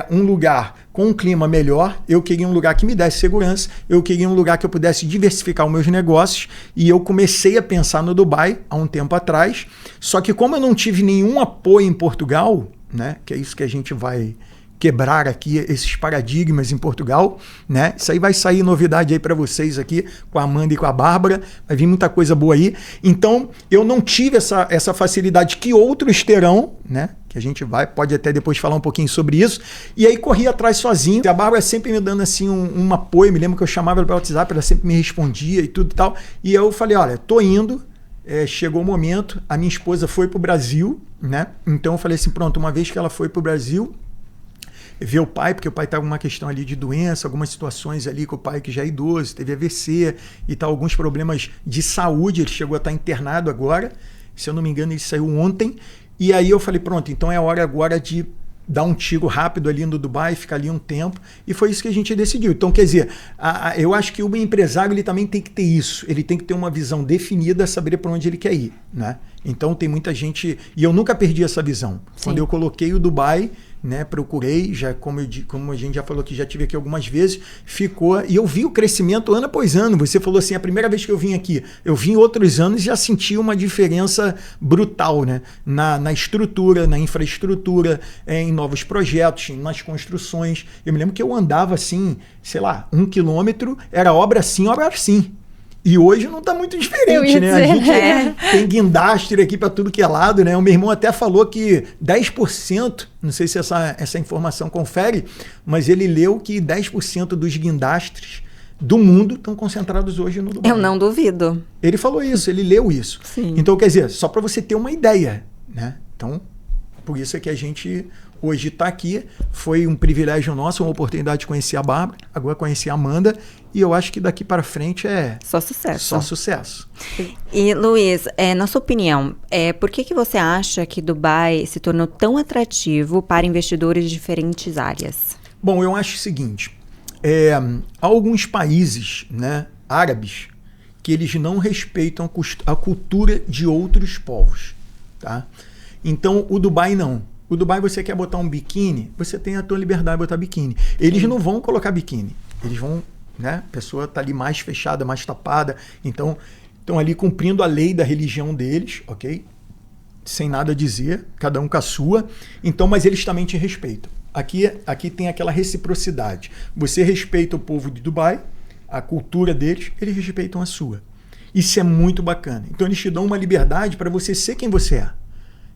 um lugar com um clima melhor, eu queria um lugar que me desse segurança, eu queria um lugar que eu pudesse diversificar os meus negócios e eu comecei a pensar no Dubai há um tempo atrás, só que como eu não tive nenhum apoio em Portugal, né, que é isso que a gente vai quebrar aqui, esses paradigmas em Portugal, né? Isso aí vai sair novidade aí para vocês aqui com a Amanda e com a Bárbara, vai vir muita coisa boa aí. Então, eu não tive essa facilidade que outros terão, né? Que a gente pode até depois falar um pouquinho sobre isso. E aí corri atrás sozinho. A Bárbara sempre me dando assim um apoio, me lembro que eu chamava ela pelo WhatsApp, ela sempre me respondia e tudo e tal. E eu falei, olha, tô indo, chegou o momento, a minha esposa foi pro Brasil, né? Então eu falei assim, pronto, uma vez que ela foi pro Brasil, ver o pai, porque o pai estava com uma questão ali de doença, algumas situações ali com o pai que já é idoso, teve AVC e tal, alguns problemas de saúde, ele chegou a estar internado agora, se eu não me engano ele saiu ontem, e aí eu falei, pronto, então é hora agora de dar um tiro rápido ali no Dubai, ficar ali um tempo, e foi isso que a gente decidiu. Então, quer dizer, eu acho que o empresário ele também tem que ter isso, ele tem que ter uma visão definida, saber para onde ele quer ir, né? Então tem muita gente, e eu nunca perdi essa visão. Sim. Quando eu coloquei o Dubai, né, procurei, já como a gente já falou que já tive aqui algumas vezes, ficou, e eu vi o crescimento ano após ano. Você falou assim, a primeira vez que eu vim aqui, eu vim outros anos e já senti uma diferença brutal, né, na estrutura, na infraestrutura, em novos projetos, nas construções. Eu me lembro que eu andava assim, sei lá, 1 quilômetro, era obra assim, obra assim. E hoje não está muito diferente, né? A gente tem guindastre aqui para tudo que é lado, né? O meu irmão até falou que 10%, não sei se essa informação confere, mas ele leu que 10% dos guindastres do mundo estão concentrados hoje no Dubai. Eu não duvido. Ele falou isso, ele leu isso. Sim. Então, quer dizer, só para você ter uma ideia, né? Então, por isso é que a gente hoje está aqui. Foi um privilégio nosso, uma oportunidade de conhecer a Bárbara, agora conhecer a Amanda, e eu acho que daqui para frente é só sucesso. Só sucesso. E, Luiz, na sua opinião, por que você acha que Dubai se tornou tão atrativo para investidores de diferentes áreas? Bom, eu acho o seguinte, há alguns países, né, árabes que eles não respeitam a cultura de outros povos, tá? Então, o Dubai não. O Dubai, você quer botar um biquíni, você tem a tua liberdade de botar biquíni. Eles não vão colocar biquíni. Eles vão, né? A pessoa está ali mais fechada, mais tapada. Então, estão ali cumprindo a lei da religião deles, ok? Sem nada a dizer, cada um com a sua. Então, mas eles também te respeitam. Aqui tem aquela reciprocidade. Você respeita o povo de Dubai, a cultura deles, eles respeitam a sua. Isso é muito bacana. Então, eles te dão uma liberdade para você ser quem você é.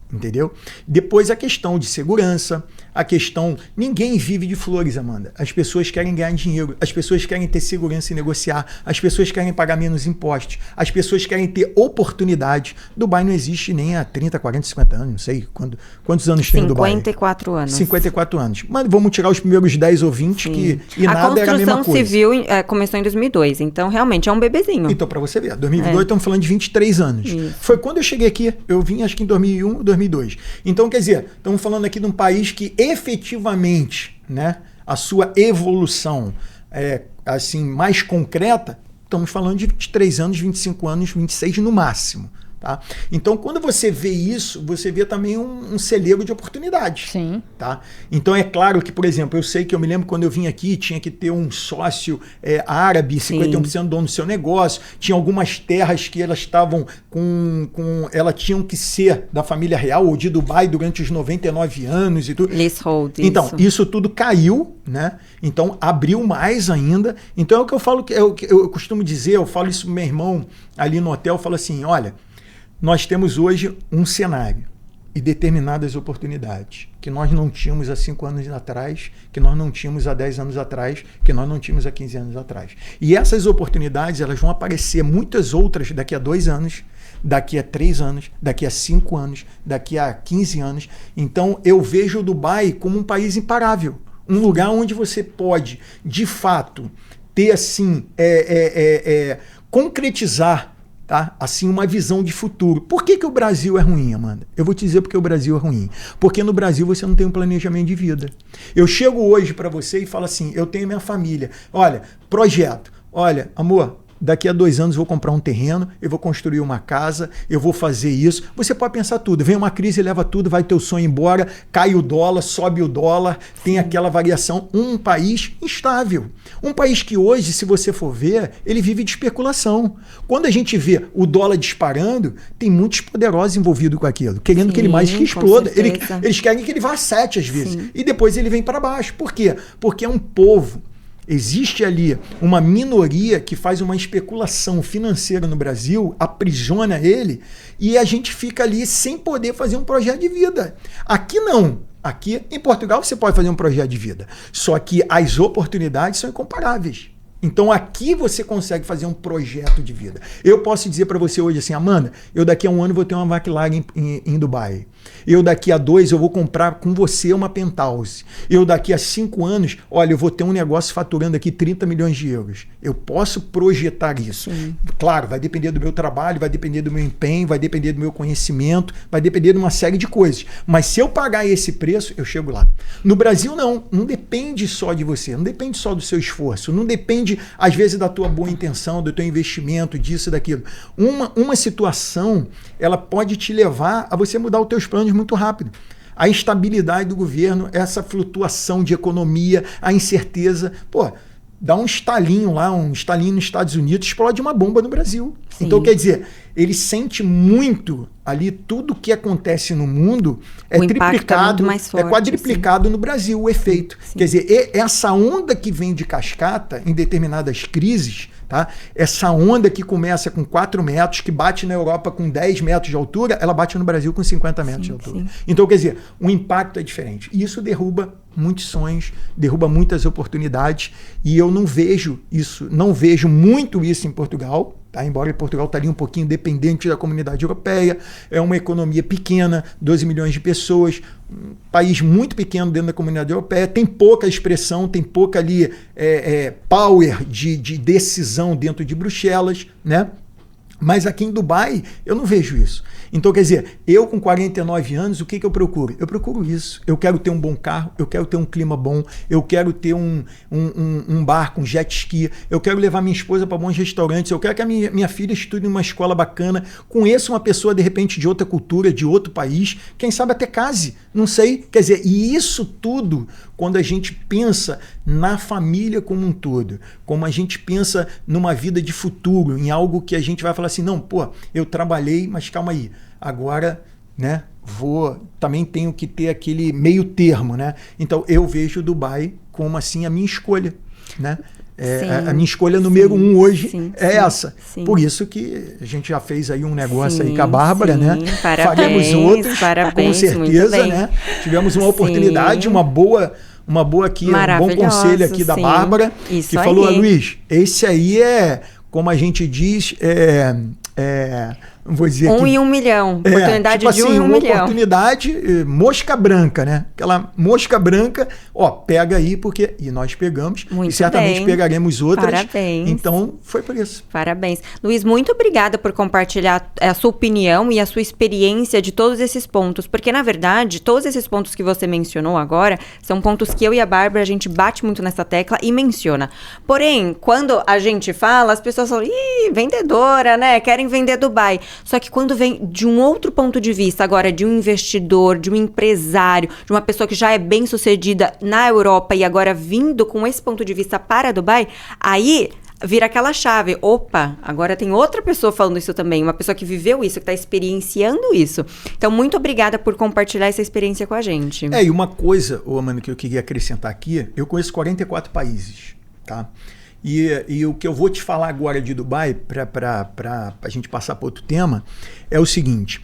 Entendeu? Depois a questão de segurança, a questão... Ninguém vive de flores, Amanda. As pessoas querem ganhar dinheiro, as pessoas querem ter segurança em negociar, as pessoas querem pagar menos impostos, as pessoas querem ter oportunidade. Dubai não existe nem há 30, 40, 50 anos, não sei quantos anos tem o Dubai. 54 anos. 54 anos. Mas vamos tirar os primeiros 10 ou 20 e nada era a mesma coisa. A construção civil começou em 2002, então realmente é um bebezinho. Então, para você ver, 2022 estamos falando de 23 anos. Isso. Foi quando eu cheguei aqui, eu vim acho que em 2001, 2002. Então, quer dizer, estamos falando aqui de um país que efetivamente, né, a sua evolução assim, mais concreta, estamos falando de 23 anos, 25 anos, 26 no máximo. Tá? Então, quando você vê isso, você vê também um celeiro de oportunidades. Sim. Tá? Então, é claro que, por exemplo, eu me lembro quando eu vim aqui, tinha que ter um sócio árabe, 51% dono do seu negócio, tinha algumas terras que elas estavam elas tinham que ser da família real ou de Dubai durante os 99 anos e tudo. Leasehold, então, isso tudo caiu, né? Então, abriu mais ainda. Então, é o que eu falo, eu costumo dizer, eu falo isso pro meu irmão ali no hotel, eu falo assim, olha, nós temos hoje um cenário e determinadas oportunidades que nós não tínhamos há 5 anos atrás, que nós não tínhamos há 10 anos atrás, que nós não tínhamos há 15 anos atrás. E essas oportunidades, elas vão aparecer muitas outras daqui a 2 anos, daqui a 3 anos, daqui a 5 anos, daqui a 15 anos. Então, eu vejo o Dubai como um país imparável, um lugar onde você pode, de fato, ter assim, concretizar, tá? Assim, uma visão de futuro. Por que o Brasil é ruim, Amanda? Eu vou te dizer porque o Brasil é ruim. Porque no Brasil você não tem um planejamento de vida. Eu chego hoje para você e falo assim, eu tenho minha família. Olha, projeto. Olha, amor, daqui a 2 anos eu vou comprar um terreno, eu vou construir uma casa, eu vou fazer isso. Você pode pensar tudo. Vem uma crise, leva tudo, vai teu sonho embora, cai o dólar, sobe o dólar, tem aquela variação. Um país instável. Um país que hoje, se você for ver, ele vive de especulação. Quando a gente vê o dólar disparando, tem muitos poderosos envolvidos com aquilo, querendo que ele mais que exploda. Eles querem que ele vá a 7 às vezes. Sim. E depois ele vem para baixo. Por quê? Porque é um povo. Existe ali uma minoria que faz uma especulação financeira no Brasil, aprisiona ele, e a gente fica ali sem poder fazer um projeto de vida. Aqui não. Aqui em Portugal você pode fazer um projeto de vida. Só que as oportunidades são incomparáveis. Então aqui você consegue fazer um projeto de vida. Eu posso dizer para você hoje assim, Amanda, eu daqui a 1 ano vou ter uma McLaren em Dubai. Eu daqui a 2 eu vou comprar com você uma penthouse. Eu daqui a 5 anos, olha, eu vou ter um negócio faturando aqui 30 milhões de euros. Eu posso projetar isso. Sim. Claro, vai depender do meu trabalho, vai depender do meu empenho, vai depender do meu conhecimento, vai depender de uma série de coisas. Mas se eu pagar esse preço, eu chego lá. No Brasil não depende só de você, não depende só do seu esforço, não depende às vezes da tua boa intenção, do teu investimento, disso e daquilo. Uma situação, ela pode te levar a você mudar os teus planos muito rápido. A instabilidade do governo, essa flutuação de economia, a incerteza, dá um estalinho lá, um estalinho nos Estados Unidos, explode uma bomba no Brasil. Sim. Então, quer dizer, ele sente muito ali tudo que acontece no mundo é triplicado, é quadriplicado no Brasil, o efeito. Sim. Quer dizer, essa onda que vem de cascata em determinadas crises, tá? Essa onda que começa com 4 metros, que bate na Europa com 10 metros de altura, ela bate no Brasil com 50 metros de altura. Sim. Então, quer dizer, o impacto é diferente. E isso derruba muitos sonhos, derruba muitas oportunidades, e eu não vejo isso, não vejo muito isso em Portugal, tá? Embora Portugal estaria um pouquinho dependente da comunidade europeia, é uma economia pequena, 12 milhões de pessoas, um país muito pequeno dentro da comunidade europeia, tem pouca expressão, tem pouca ali power de decisão dentro de Bruxelas, né? Mas aqui em Dubai, eu não vejo isso. Então, quer dizer, eu com 49 anos, o que eu procuro? Eu procuro isso. Eu quero ter um bom carro, eu quero ter um clima bom, eu quero ter um barco, um jet ski, eu quero levar minha esposa para bons restaurantes, eu quero que a minha filha estude em uma escola bacana, conheça uma pessoa, de repente, de outra cultura, de outro país, quem sabe até case, não sei. Quer dizer, e isso tudo, quando a gente pensa na família como um todo, como a gente pensa numa vida de futuro, em algo que a gente vai falar assim, não, eu trabalhei, mas calma aí, agora, né, também tenho que ter aquele meio termo, né? Então, eu vejo Dubai como, assim, a minha escolha, né? A minha escolha número 1 hoje essa. Sim. Por isso que a gente já fez aí um negócio aí com a Bárbara, sim. né? Parabéns, faremos outros, parabéns, com certeza, né? Tivemos uma oportunidade, uma boa aqui, um bom conselho aqui da Bárbara, isso que aí. falou, Luiz, esse aí é, como a gente diz, vou dizer 1 em 1 milhão. Oportunidade tipo de assim, 1 em 1 uma milhão. oportunidade, mosca branca, né? Aquela mosca branca, pega aí, porque... E nós pegamos. Muito e certamente bem. pegaremos outras. Parabéns. Então, foi por isso. Parabéns. Luiz, muito obrigada por compartilhar a sua opinião e a sua experiência de todos esses pontos. Porque, na verdade, todos esses pontos que você mencionou agora são pontos que eu e a Bárbara, a gente bate muito nessa tecla e menciona. Porém, quando a gente fala, as pessoas falam, vendedora, né? Querem vender Dubai. Só que quando vem de um outro ponto de vista, agora de um investidor, de um empresário, de uma pessoa que já é bem sucedida na Europa e agora vindo com esse ponto de vista para Dubai, aí vira aquela chave. Opa, agora tem outra pessoa falando isso também, uma pessoa que viveu isso, que está experienciando isso. Então, muito obrigada por compartilhar essa experiência com a gente. E uma coisa, Amanda, que eu queria acrescentar aqui, eu conheço 44 países, tá? E o que eu vou te falar agora de Dubai, para a gente passar para outro tema, é o seguinte.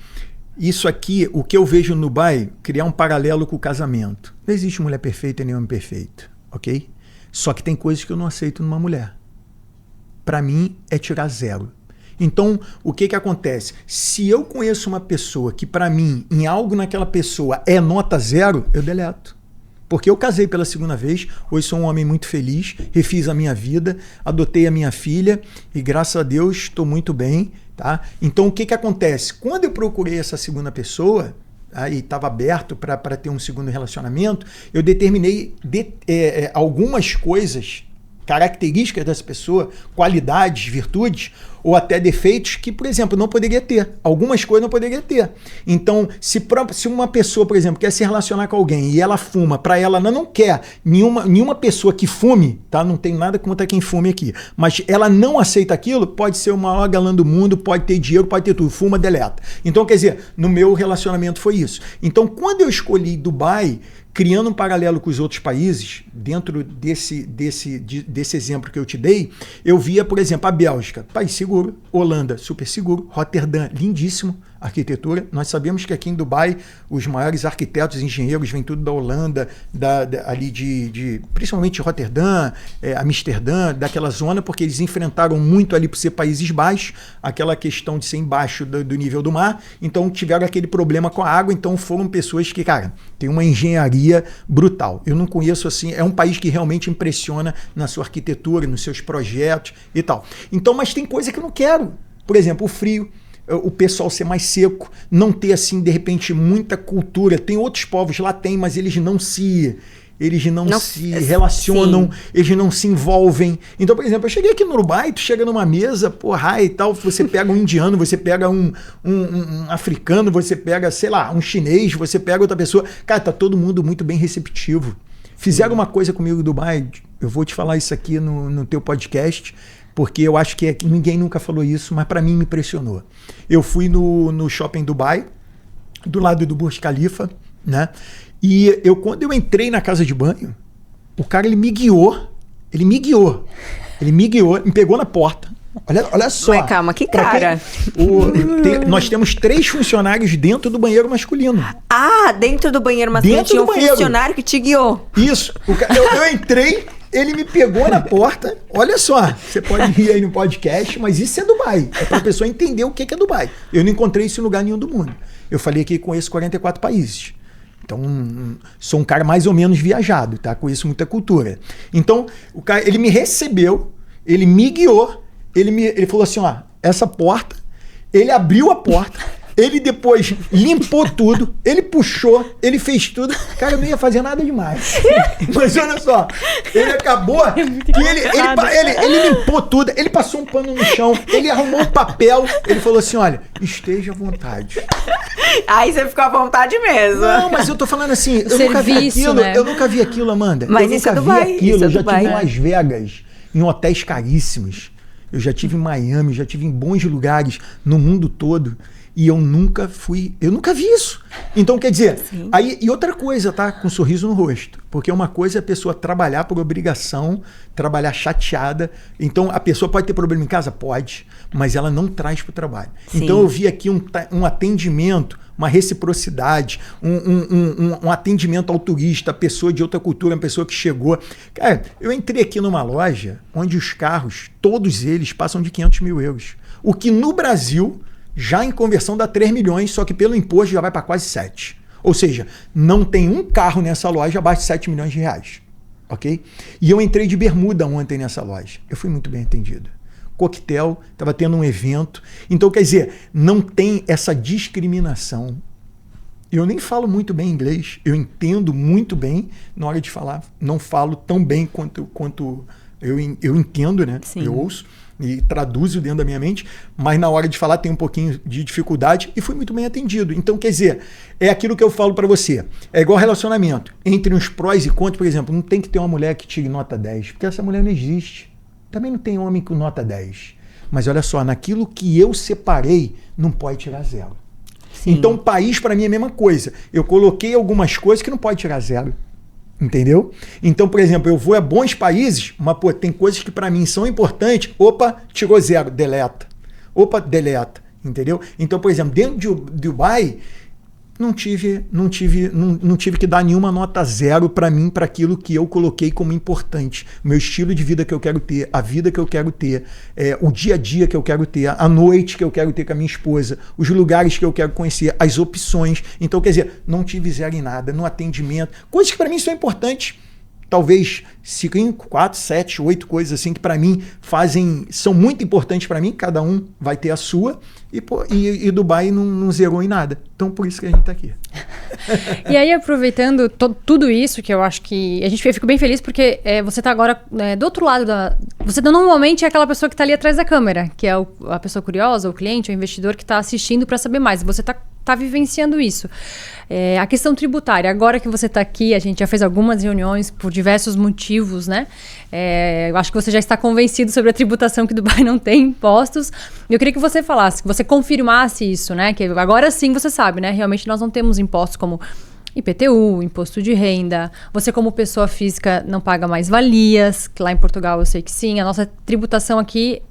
Isso aqui, o que eu vejo no Dubai, criar um paralelo com o casamento. Não existe mulher perfeita e nem homem perfeito, ok? Só que tem coisas que eu não aceito numa mulher. Para mim, é tirar 0. Então, o que acontece? Se eu conheço uma pessoa que, para mim, em algo naquela pessoa é nota 0, eu deleto. Porque eu casei pela segunda vez, hoje sou um homem muito feliz, refiz a minha vida, adotei a minha filha e, graças a Deus, estou muito bem, tá? Então, o que acontece? Quando eu procurei essa segunda pessoa, e estava aberto para ter um segundo relacionamento, eu determinei algumas coisas, características dessa pessoa, qualidades, virtudes, ou até defeitos que, por exemplo, não poderia ter. Algumas coisas não poderia ter. Então, se uma pessoa, por exemplo, quer se relacionar com alguém e ela fuma, para ela não quer nenhuma pessoa que fume, tá? Não tem nada contra quem fume aqui, mas ela não aceita aquilo, pode ser o maior galã do mundo, pode ter dinheiro, pode ter tudo, fuma, deleta. Então, quer dizer, no meu relacionamento foi isso. Então, quando eu escolhi Dubai, criando um paralelo com os outros países, dentro desse exemplo que eu te dei, eu via, por exemplo, a Bélgica, país seguro, Holanda, super seguro, Roterdã, lindíssimo, arquitetura. Nós sabemos que aqui em Dubai, os maiores arquitetos e engenheiros vêm tudo da Holanda, ali principalmente Roterdã, Amsterdã, daquela zona, porque eles enfrentaram muito ali por ser países baixos, aquela questão de ser embaixo do nível do mar, então tiveram aquele problema com a água, então foram pessoas que, cara, tem uma engenharia brutal. Eu não conheço assim, é um país que realmente impressiona na sua arquitetura, nos seus projetos e tal. Então, mas tem coisa que eu não quero. Por exemplo, o frio, o pessoal ser mais seco, não ter assim, de repente, muita cultura. Tem outros povos lá, mas eles não se relacionam, eles não se envolvem. Então, por exemplo, eu cheguei aqui no Dubai, tu chega numa mesa, porra, e tal, você pega um indiano, você pega um africano, você pega, sei lá, um chinês, você pega outra pessoa. Cara, tá todo mundo muito bem receptivo. Fizeram uma coisa comigo em Dubai, eu vou te falar isso aqui no teu podcast, porque eu acho que ninguém nunca falou isso, mas para mim me impressionou. Eu fui no shopping Dubai, do lado do Burj Khalifa, né? E quando eu entrei na casa de banho, o cara ele me guiou, me pegou na porta. Olha só. Mas calma, que cara? Nós temos 3 funcionários dentro do banheiro masculino. Ah, dentro do banheiro masculino tinha um funcionário que te guiou. Isso. Eu entrei, ele me pegou na porta. Olha só, você pode rir aí no podcast, mas isso é Dubai. É para a pessoa entender o que é Dubai. Eu não encontrei isso em lugar nenhum do mundo. Eu falei que conheço 44 países. Então, sou um cara mais ou menos viajado, tá? Conheço muita cultura. Então, o cara, ele me recebeu, ele me guiou, ele falou assim, ó, essa porta, ele abriu a porta, ele depois limpou tudo, ele puxou, ele fez tudo. Cara, eu não ia fazer nada demais. Mas olha só, ele acabou, ele limpou tudo, ele passou um pano no chão, ele arrumou um papel, ele falou assim, olha, esteja à vontade. Aí você ficou à vontade mesmo. Não, mas eu tô falando assim, eu nunca vi aquilo, Amanda. Mas isso é Dubai. Eu já tive em Las Vegas, em hotéis caríssimos. Eu já tive em Miami, já tive em bons lugares no mundo todo. E eu nunca vi isso. Então, quer dizer, aí, e outra coisa, tá? Com um sorriso no rosto. Porque uma coisa é a pessoa trabalhar por obrigação, trabalhar chateada. Então, a pessoa pode ter problema em casa? Pode, mas ela não traz para o trabalho. Sim. Então, eu vi aqui um atendimento, uma reciprocidade, um atendimento ao turista, a pessoa de outra cultura, uma pessoa que chegou. Cara, eu entrei aqui numa loja onde os carros, todos eles, passam de 500 mil euros. O que no Brasil, já em conversão dá 3 milhões, só que pelo imposto já vai para quase 7. Ou seja, não tem um carro nessa loja abaixo de 7 milhões de reais. Ok? E eu entrei de bermuda ontem nessa loja. Eu fui muito bem atendido. Coquetel, estava tendo um evento. Então, quer dizer, não tem essa discriminação. Eu nem falo muito bem inglês, eu entendo muito bem na hora de falar. Não falo tão bem quanto eu entendo, né? Sim. Eu ouço e traduzo dentro da minha mente, mas na hora de falar tem um pouquinho de dificuldade e fui muito bem atendido. Então, quer dizer, é aquilo que eu falo para você. É igual relacionamento. Entre os prós e contras, por exemplo, não tem que ter uma mulher que tire nota 10, porque essa mulher não existe. Também não tem homem com nota 10. Mas olha só, naquilo que eu separei, não pode tirar 0. Sim. Então, país para mim é a mesma coisa. Eu coloquei algumas coisas que não pode tirar 0. Entendeu? Então, por exemplo, eu vou a bons países, mas pô, tem coisas que para mim são importantes. Opa, tirou 0, deleta. Opa, deleta. Entendeu? Então, por exemplo, dentro de Dubai, não tive que dar nenhuma nota 0 para mim, para aquilo que eu coloquei como importante. O meu estilo de vida que eu quero ter, a vida que eu quero ter, o dia a dia que eu quero ter, a noite que eu quero ter com a minha esposa, os lugares que eu quero conhecer, as opções. Então, quer dizer, não tive 0 em nada, no atendimento. Coisas que para mim são importantes. Talvez 5, 4, 7, 8 coisas assim que para mim são muito importantes para mim, cada um vai ter a sua, e Dubai não zerou em nada. Então por isso que a gente está aqui. E aí, aproveitando tudo isso, que eu acho que eu fico bem feliz porque você está agora do outro lado você normalmente é aquela pessoa que está ali atrás da câmera, que é a pessoa curiosa, o cliente, o investidor que está assistindo para saber mais. Você está vivenciando isso. A questão tributária, agora que você está aqui, a gente já fez algumas reuniões por diversos motivos, né? Eu acho que você já está convencido sobre a tributação, que Dubai não tem impostos. Eu queria que você falasse, que você confirmasse isso, né? Que agora sim você sabe, né? Realmente nós não temos impostos como IPTU, imposto de renda. Você, como pessoa física, não paga mais valias, que lá em Portugal eu sei que sim. A nossa tributação aqui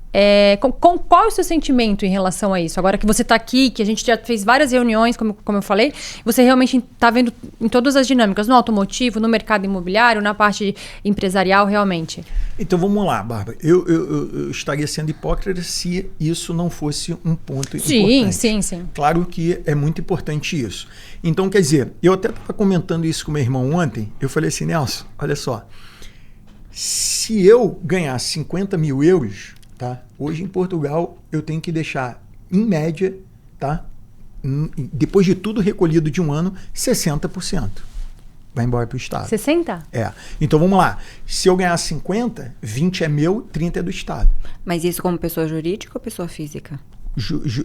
qual é o seu sentimento em relação a isso? Agora que você está aqui, que a gente já fez várias reuniões, como eu falei, você realmente está vendo em todas as dinâmicas, no automotivo, no mercado imobiliário, na parte empresarial, realmente? Então vamos lá, Bárbara. Eu estaria sendo hipócrita se isso não fosse um ponto importante. Sim. Claro que é muito importante isso. Então, quer dizer, eu até estava comentando isso com meu irmão ontem, eu falei assim, Nelson, olha só, se eu ganhar 50 mil euros... Tá? Hoje em Portugal eu tenho que deixar, em média, tá? Depois de tudo recolhido de um ano, 60% vai embora para o Estado. 60%? Então vamos lá. Se eu ganhar 50, 20 é meu, 30 é do Estado. Mas isso como pessoa jurídica ou pessoa física?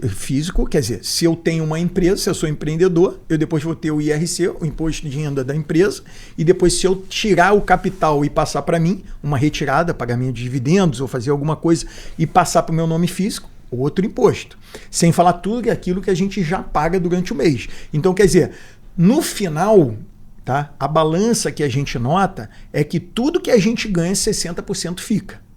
Físico, quer dizer, se eu tenho uma empresa, se eu sou empreendedor, eu depois vou ter o IRC, o Imposto de Renda da empresa, e depois se eu tirar o capital e passar para mim, uma retirada, pagamento de dividendos, ou fazer alguma coisa, e passar para o meu nome físico, outro imposto. Sem falar tudo aquilo que a gente já paga durante o mês. Então, quer dizer, no final, tá, a balança que a gente nota é que tudo que a gente ganha, 60% fica.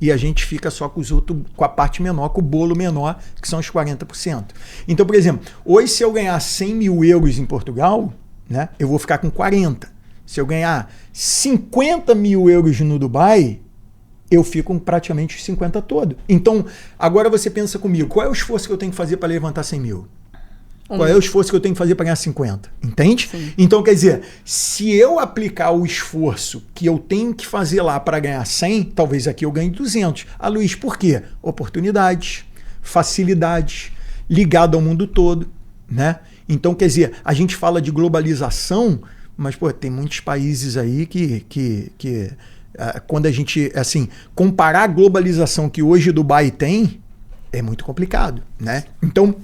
E a gente fica só com os outros, com a parte menor, com o bolo menor, que são os 40%. Então, por exemplo, hoje se eu ganhar 100 mil euros em Portugal, né, eu vou ficar com 40. Se eu ganhar 50 mil euros no Dubai, eu fico com praticamente os 50 todo. Então, agora você pensa comigo, qual é o esforço que eu tenho que fazer para levantar 100 mil? Qual é o esforço que eu tenho que fazer para ganhar 50? Entende? Sim. Então, quer dizer, se eu aplicar o esforço que eu tenho que fazer lá para ganhar 100, talvez aqui eu ganhe 200. Ah, Luiz, por quê? Oportunidades, facilidades, ligado ao mundo todo, né? Então, quer dizer, a gente fala de globalização, mas, pô, tem muitos países aí que quando a gente, assim, comparar a globalização que hoje Dubai tem, é muito complicado, né? Então,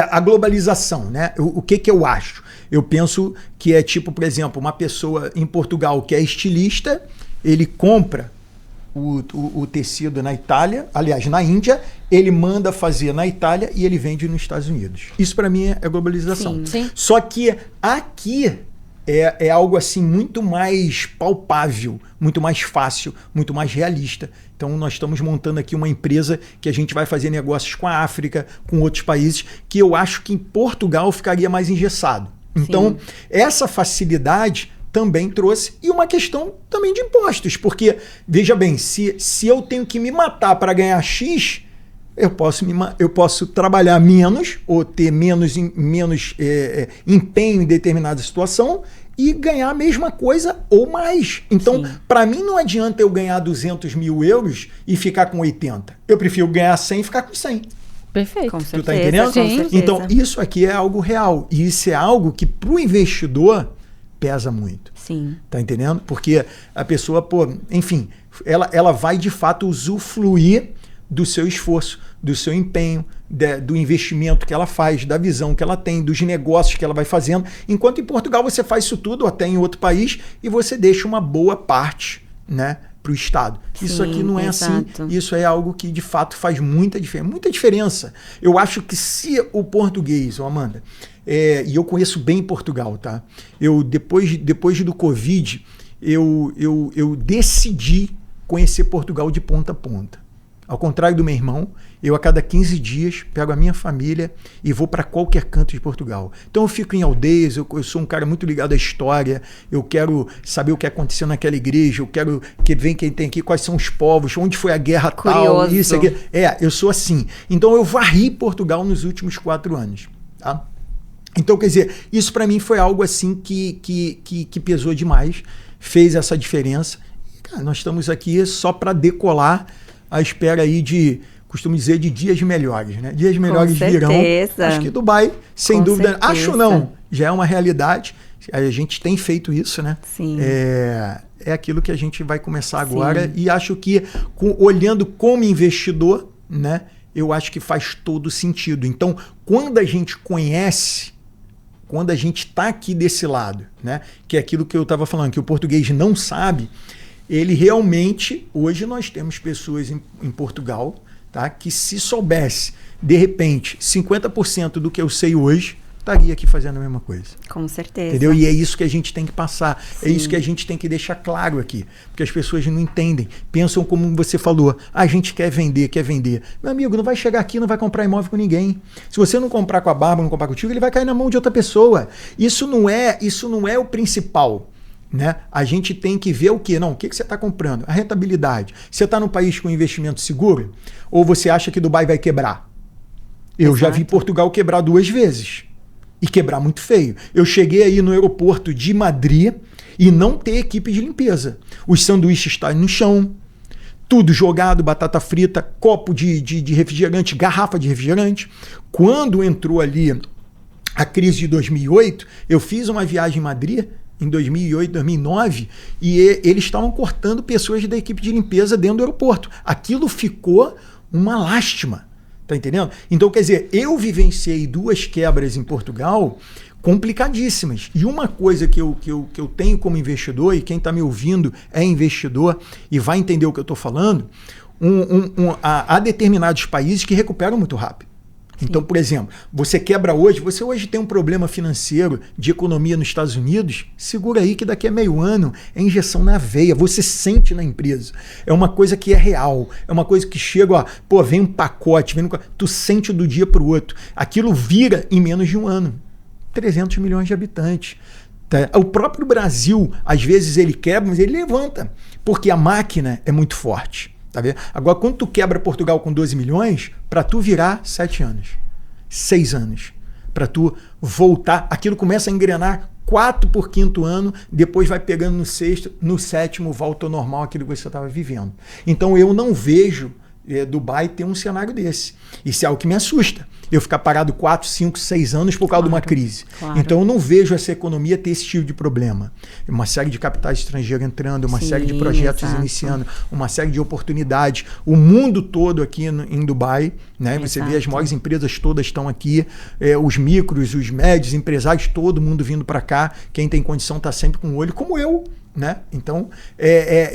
a globalização, né? O que eu acho? Eu penso que é tipo, por exemplo, uma pessoa em Portugal que é estilista, ele compra o tecido na Itália, aliás, na Índia, ele manda fazer na Itália e ele vende nos Estados Unidos. Isso para mim é globalização. Sim. Só que aqui é algo assim muito mais palpável, muito mais fácil, muito mais realista. Então nós estamos montando aqui uma empresa que a gente vai fazer negócios com a África, com outros países, que eu acho que em Portugal ficaria mais engessado. Então essa facilidade também trouxe, e uma questão também de impostos, porque, veja bem, se eu tenho que me matar para ganhar X, eu posso trabalhar menos, ou ter menos empenho em determinada situação, e ganhar a mesma coisa ou mais. Então, para mim não adianta eu ganhar 200 mil euros e ficar com 80. Eu prefiro ganhar 100 e ficar com 100. Perfeito. Com certeza, tu tá entendendo? Sim. Então, isso aqui é algo real, e isso é algo que para o investidor pesa muito. Sim. Tá entendendo? Porque a pessoa, enfim, ela vai de fato usufruir do seu esforço, do seu empenho, do investimento que ela faz, da visão que ela tem, dos negócios que ela vai fazendo. Enquanto em Portugal você faz isso tudo, até em outro país, e você deixa uma boa parte, né, para o Estado. Sim, isso aqui não é exato. assim. Isso é algo que de fato faz muita diferença. Eu acho que se o português, Amanda, e eu conheço bem Portugal, tá? Eu depois do Covid, eu decidi conhecer Portugal de ponta a ponta. Ao contrário do meu irmão, eu a cada 15 dias pego a minha família e vou para qualquer canto de Portugal. Então eu fico em aldeias, eu sou um cara muito ligado à história, eu quero saber o que aconteceu naquela igreja, eu quero que venha quem tem aqui, quais são os povos, onde foi a guerra tal, isso aqui. Eu sou assim. Então eu varri Portugal nos últimos 4 anos, tá? Então, quer dizer, isso para mim foi algo assim que pesou demais, fez essa diferença. E, cara, nós estamos aqui só para decolar, à espera aí costumo dizer, de dias melhores, né? Dias melhores virão. Acho que Dubai, sem dúvida, certeza. Acho não, já é uma realidade. A gente tem feito isso, né? Sim. É aquilo que a gente vai começar agora. E acho que, olhando como investidor, né? Eu acho que faz todo sentido. Então, quando a gente conhece, quando a gente está aqui desse lado, né? Que é aquilo que eu estava falando, que o português não sabe, ele realmente, hoje nós temos pessoas em Portugal, tá? Que se soubesse, de repente, 50% do que eu sei hoje, estaria aqui fazendo a mesma coisa. Com certeza. Entendeu? E é isso que a gente tem que passar. Sim. É isso que a gente tem que deixar claro aqui. Porque as pessoas não entendem. Pensam como você falou. A gente quer vender. Meu amigo, não vai chegar aqui, não vai comprar imóvel com ninguém. Se você não comprar com a Bárbara, não comprar contigo, ele vai cair na mão de outra pessoa. Isso não é o principal. Né? A gente tem que ver o quê? Não, o que você está comprando? A rentabilidade. Você está num país com investimento seguro? Ou você acha que Dubai vai quebrar? Eu já vi Portugal quebrar 2 vezes. E quebrar muito feio. Eu cheguei aí no aeroporto de Madrid e não ter equipe de limpeza. Os sanduíches estão no chão, tudo jogado, batata frita, copo de refrigerante, garrafa de refrigerante. Quando entrou ali a crise de 2008, eu fiz uma viagem em Madrid em 2008, 2009, e eles estavam cortando pessoas da equipe de limpeza dentro do aeroporto. Aquilo ficou uma lástima. Tá entendendo? Então, quer dizer, eu vivenciei 2 quebras em Portugal complicadíssimas. E uma coisa que eu tenho como investidor, e quem está me ouvindo é investidor e vai entender o que eu estou falando, há determinados países que recuperam muito rápido. Sim. Então, por exemplo, você hoje tem um problema financeiro de economia nos Estados Unidos, segura aí que daqui a meio ano é injeção na veia, você sente na empresa. É uma coisa que é real, é uma coisa que chega, vem um pacote, tu sente do dia para o outro. Aquilo vira em menos de um ano. 300 milhões de habitantes. Tá? O próprio Brasil, às vezes ele quebra, mas ele levanta, porque a máquina é muito forte. Tá vendo? Agora, quando tu quebra Portugal com 12 milhões, para tu virar 7 anos, 6 anos, para tu voltar, aquilo começa a engrenar 4 por 5º ano, depois vai pegando no 6º, no 7º volta ao normal aquilo que você estava vivendo. Então eu não vejo Dubai ter um cenário desse. Isso é algo que me assusta. Eu ficar parado 4, 5, 6 anos por causa de uma crise. Claro. Então eu não vejo essa economia ter esse tipo de problema. Uma série de capitais estrangeiros entrando, uma série de projetos iniciando, uma série de oportunidades. O mundo todo aqui em Dubai, né? Você vê as maiores empresas todas estão aqui, os micros, os médios, empresários, todo mundo vindo para cá. Quem tem condição está sempre com o olho, como eu. né? Então,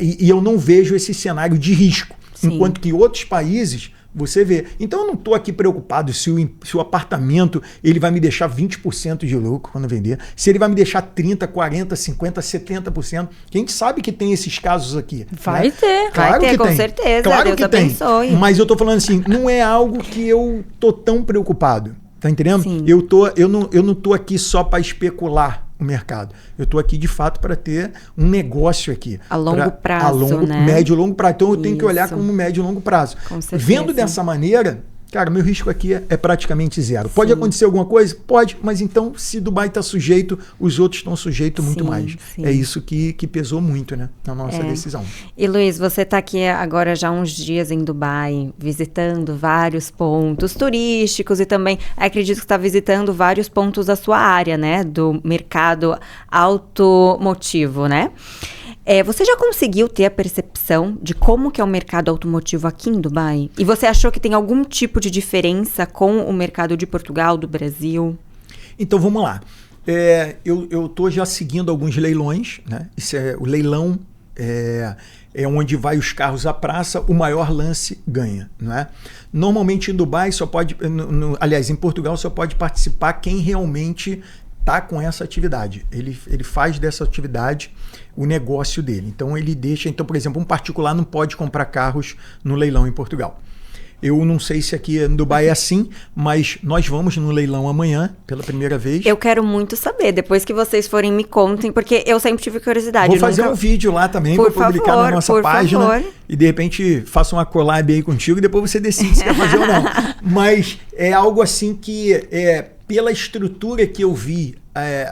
e eu não vejo esse cenário de risco. Sim. Enquanto que outros países, você vê. Então, eu não estou aqui preocupado se o apartamento ele vai me deixar 20% de lucro quando vender, se ele vai me deixar 30%, 40%, 50%, 70%. Que a gente sabe que tem esses casos aqui. Vai né? ter. Claro Vai ter, que com tem. certeza. Claro Deus que tem. abençoe. Mas eu tô falando assim, não é algo que eu tô tão preocupado. Tá entendendo? Sim. Eu não tô aqui só para especular o mercado. Eu tô aqui de fato para ter um negócio aqui. A longo prazo, né? Médio e longo prazo. Então eu tenho que olhar Isso. como médio e longo prazo. Com certeza. Vendo dessa maneira, cara, meu risco aqui é praticamente zero. Pode acontecer alguma coisa? Pode, mas então se Dubai está sujeito, os outros estão sujeitos muito mais. Sim. É isso que pesou muito, né, na nossa decisão. E Luiz, você está aqui agora já há uns dias em Dubai, visitando vários pontos turísticos e também acredito que está visitando vários pontos da sua área, né, do mercado automotivo, né? Você já conseguiu ter a percepção de como que é o mercado automotivo aqui em Dubai? E você achou que tem algum tipo de diferença com o mercado de Portugal, do Brasil? Então vamos lá. Eu estou já seguindo alguns leilões, né? O leilão é onde vai os carros à praça, o maior lance ganha, não é? Normalmente em Dubai só pode, aliás, em Portugal só pode participar quem realmente está com essa atividade. Ele faz dessa atividade o negócio dele. Então ele deixa, então, por exemplo, um particular não pode comprar carros no leilão em Portugal. Eu não sei se aqui em Dubai é assim, mas nós vamos no leilão amanhã, pela primeira vez. Eu quero muito saber, depois que vocês forem me contem, porque eu sempre tive curiosidade. Vou fazer um vídeo lá também para publicar na nossa página. E de repente faço uma collab aí contigo e depois você decide se quer fazer ou não. Mas é algo assim que, pela estrutura que eu vi,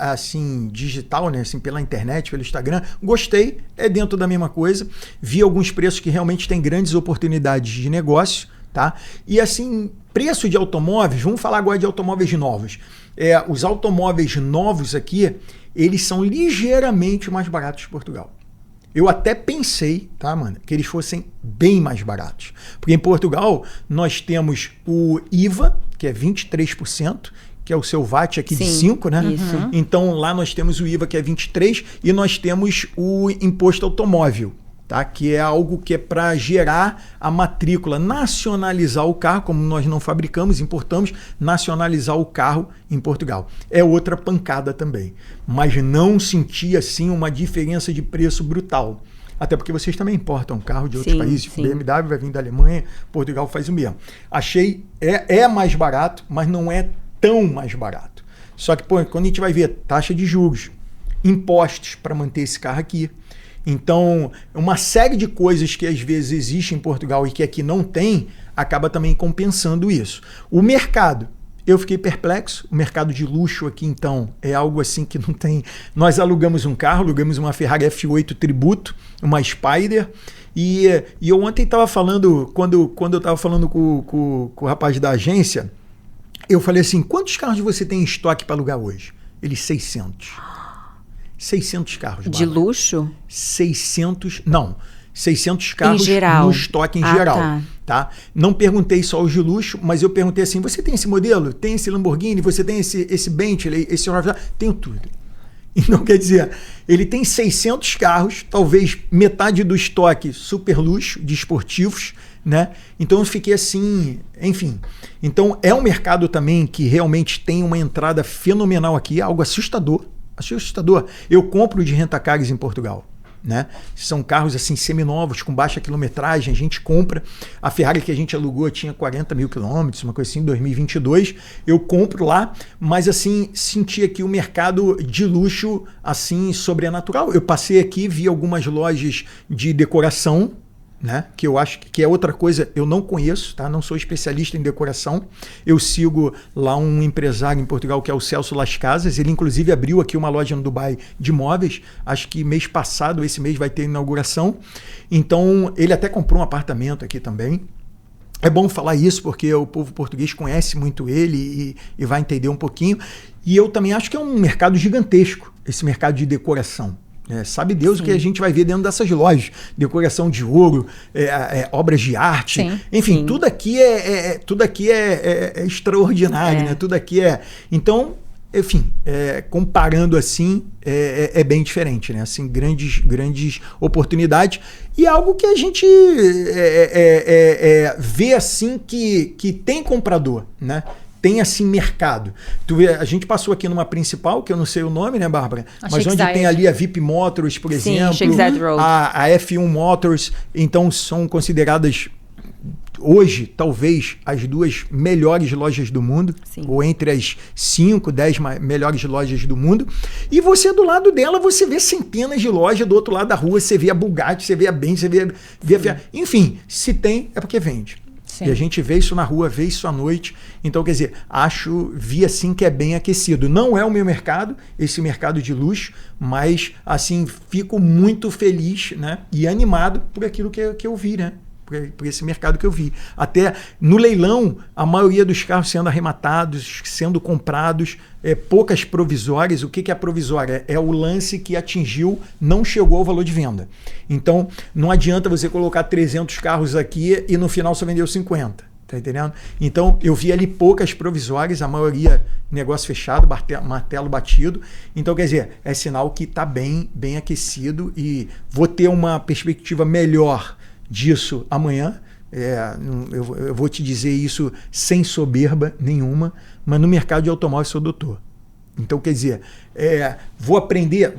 assim, digital, né, assim, pela internet, pelo Instagram, gostei, é dentro da mesma coisa. Vi alguns preços que realmente têm grandes oportunidades de negócio. Tá? E assim, preço de automóveis, vamos falar agora de automóveis novos. Os automóveis novos aqui, eles são ligeiramente mais baratos que Portugal. Eu até pensei, tá, mano, que eles fossem bem mais baratos. Porque em Portugal nós temos o IVA, que é 23%, que é o seu VAT aqui de 5, né? Isso. Então lá nós temos o IVA, que é 23%, e nós temos o imposto automóvel. Tá? Que é algo que é para gerar a matrícula, nacionalizar o carro, como nós não fabricamos, importamos, nacionalizar o carro em Portugal. É outra pancada também, mas não senti assim uma diferença de preço brutal. Até porque vocês também importam carro de outros países, sim. BMW vai vir da Alemanha, Portugal faz o mesmo. Achei, mais barato, mas não é tão mais barato. Só que quando a gente vai ver taxa de juros, impostos para manter esse carro aqui, então, uma série de coisas que às vezes existem em Portugal e que aqui não tem, acaba também compensando isso. O mercado, eu fiquei perplexo. O mercado de luxo aqui, então, é algo assim que não tem... Nós alugamos um carro, alugamos uma Ferrari F8 Tributo, uma Spider, e eu ontem estava falando, quando eu estava falando com o rapaz da agência, eu falei assim, quantos carros você tem em estoque para alugar hoje? Ele, 600 carros. De luxo? 600 carros geral. no estoque em geral. Tá? Não perguntei só os de luxo, mas eu perguntei assim, você tem esse modelo? Tem esse Lamborghini? Você tem esse Bentley? Esse Rolls? Tenho tudo. Então, quer dizer, ele tem 600 carros, talvez metade do estoque super luxo, de esportivos, né? Então eu fiquei assim, enfim. Então é um mercado também que realmente tem uma entrada fenomenal aqui, algo assustador. Eu compro de rentacares em Portugal, né? São carros assim seminovos, com baixa quilometragem, a gente compra. A Ferrari que a gente alugou tinha 40 mil quilômetros, uma coisa assim, em 2022. Eu compro lá, mas assim, senti aqui o mercado de luxo assim sobrenatural. Eu passei aqui, vi algumas lojas de decoração, né? Que eu acho que é outra coisa, eu não conheço, tá? Não sou especialista em decoração. Eu sigo lá um empresário em Portugal que é o Celso Las Casas. Ele inclusive abriu aqui uma loja no Dubai de móveis. Acho que mês passado, esse mês vai ter inauguração. Então ele até comprou um apartamento aqui também. É bom falar isso porque o povo português conhece muito ele e vai entender um pouquinho. E eu também acho que é um mercado gigantesco, esse mercado de decoração. Sabe Deus o que a gente vai ver dentro dessas lojas, decoração de ouro, obras de arte, enfim, tudo aqui é extraordinário, né? Tudo aqui é... Então, enfim, comparando assim, é bem diferente, né? Assim, grandes oportunidades e algo que a gente vê assim que tem comprador, né? Tem assim mercado. Tu vê, a gente passou aqui numa principal, que eu não sei o nome, né, Bárbara? Mas onde tem ali a VIP Motors, por exemplo, a F1 Motors, então são consideradas hoje, talvez, as 2 melhores lojas do mundo, ou entre as 5, 10 melhores lojas do mundo. E você, do lado dela, você vê centenas de lojas, do outro lado da rua, você vê a Bugatti, você vê a Benz, você vê a... Enfim, se tem, é porque vende. Sim. E a gente vê isso na rua, vê isso à noite. Então, quer dizer, vi assim que é bem aquecido. Não é o meu mercado, esse mercado de luxo, mas assim, fico muito feliz, né, e animado por aquilo que eu vi, né? Por esse mercado que eu vi. Até no leilão, a maioria dos carros sendo arrematados, sendo comprados, poucas provisórias. O que é provisória? É o lance que atingiu, não chegou ao valor de venda. Então, não adianta você colocar 300 carros aqui e no final só vendeu 50. Tá entendendo? Então, eu vi ali poucas provisórias, a maioria negócio fechado, martelo batido. Então, quer dizer, é sinal que está bem aquecido e vou ter uma perspectiva melhor disso amanhã. Eu vou te dizer isso sem soberba nenhuma, mas no mercado de automóvel eu sou doutor. Então, quer dizer, vou aprender,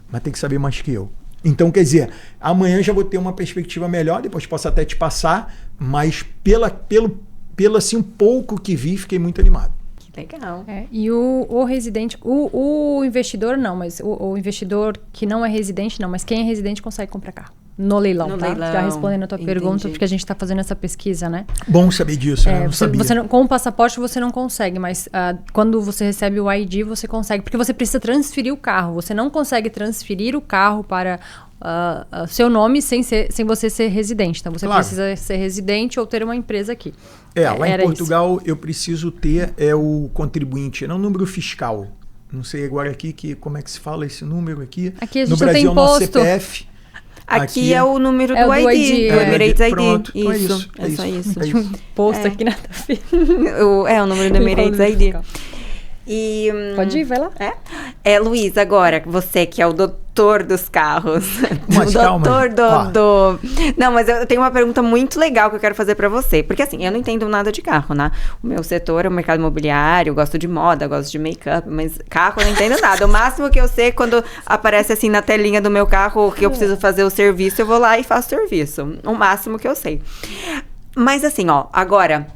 mas tem que saber mais que eu. Então, quer dizer, amanhã já vou ter uma perspectiva melhor, depois posso até te passar, mas pelo assim, pouco que vi, fiquei muito animado. Legal. E o residente, o investidor não, mas o investidor que não é residente não, mas quem é residente consegue comprar carro. No leilão, tá? Já respondendo a tua pergunta, porque a gente está fazendo essa pesquisa, né? Bom saber disso, né? Não sabia. Com o passaporte você não consegue, mas quando você recebe o ID, você consegue. Porque você precisa transferir o carro. Você não consegue transferir o carro para seu nome sem você ser residente. Então, você precisa ser residente ou ter uma empresa aqui. Lá em Portugal, eu preciso ter o contribuinte, não o número fiscal. Não sei agora aqui como é que se fala esse número aqui. Aqui a gente no Brasil tem imposto. É o nosso CPF. Aqui é o número do ID, do Emirates ID. Pronto, isso, é só isso. Tem um posto aqui nada a ver. O número do Emirates ID. E, pode ir, vai lá. Luiz, agora, você que é o doutor dos carros. Mas calma. Não, mas eu tenho uma pergunta muito legal que eu quero fazer pra você. Porque assim, eu não entendo nada de carro, né? O meu setor é o mercado imobiliário, eu gosto de moda, gosto de make-up, mas carro eu não entendo nada. O máximo que eu sei é quando aparece assim na telinha do meu carro que eu preciso fazer o serviço, eu vou lá e faço o serviço. O máximo que eu sei. Mas assim, agora...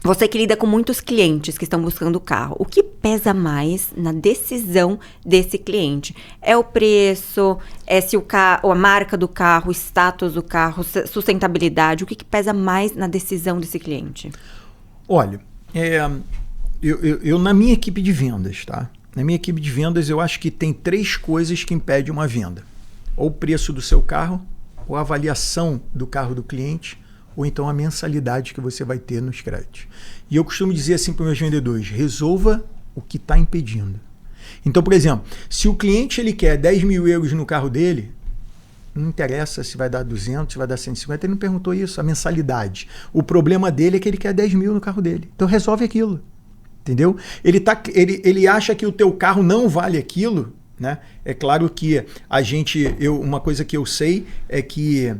Você que lida com muitos clientes que estão buscando o carro, o que pesa mais na decisão desse cliente? É o preço? É se a marca do carro, o status do carro, sustentabilidade? O que pesa mais na decisão desse cliente? Olha, eu na minha equipe de vendas, tá? Na minha equipe de vendas eu acho que tem 3 coisas que impedem uma venda. Ou o preço do seu carro, ou a avaliação do carro do cliente, ou então a mensalidade que você vai ter nos créditos. E eu costumo dizer assim para os meus vendedores, resolva o que está impedindo. Então, por exemplo, se o cliente ele quer 10 mil euros no carro dele, não interessa se vai dar 200, se vai dar 150, ele não perguntou isso, a mensalidade. O problema dele é que ele quer 10 mil no carro dele. Então resolve aquilo, entendeu? Ele acha que o teu carro não vale aquilo, né? É claro que uma coisa que eu sei é que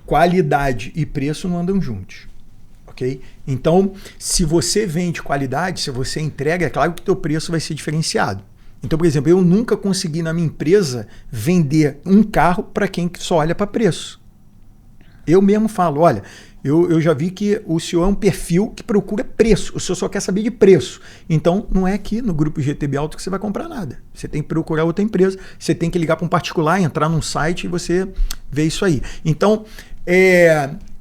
qualidade e preço não andam juntos, ok? Então, se você vende qualidade, se você entrega, é claro que o teu preço vai ser diferenciado. Então, por exemplo, eu nunca consegui na minha empresa vender um carro para quem só olha para preço. Eu mesmo falo, olha, eu já vi que o senhor é um perfil que procura preço, o senhor só quer saber de preço. Então, não é aqui no grupo GTB Auto que você vai comprar nada. Você tem que procurar outra empresa, você tem que ligar para um particular, entrar num site e você vê isso aí. Então,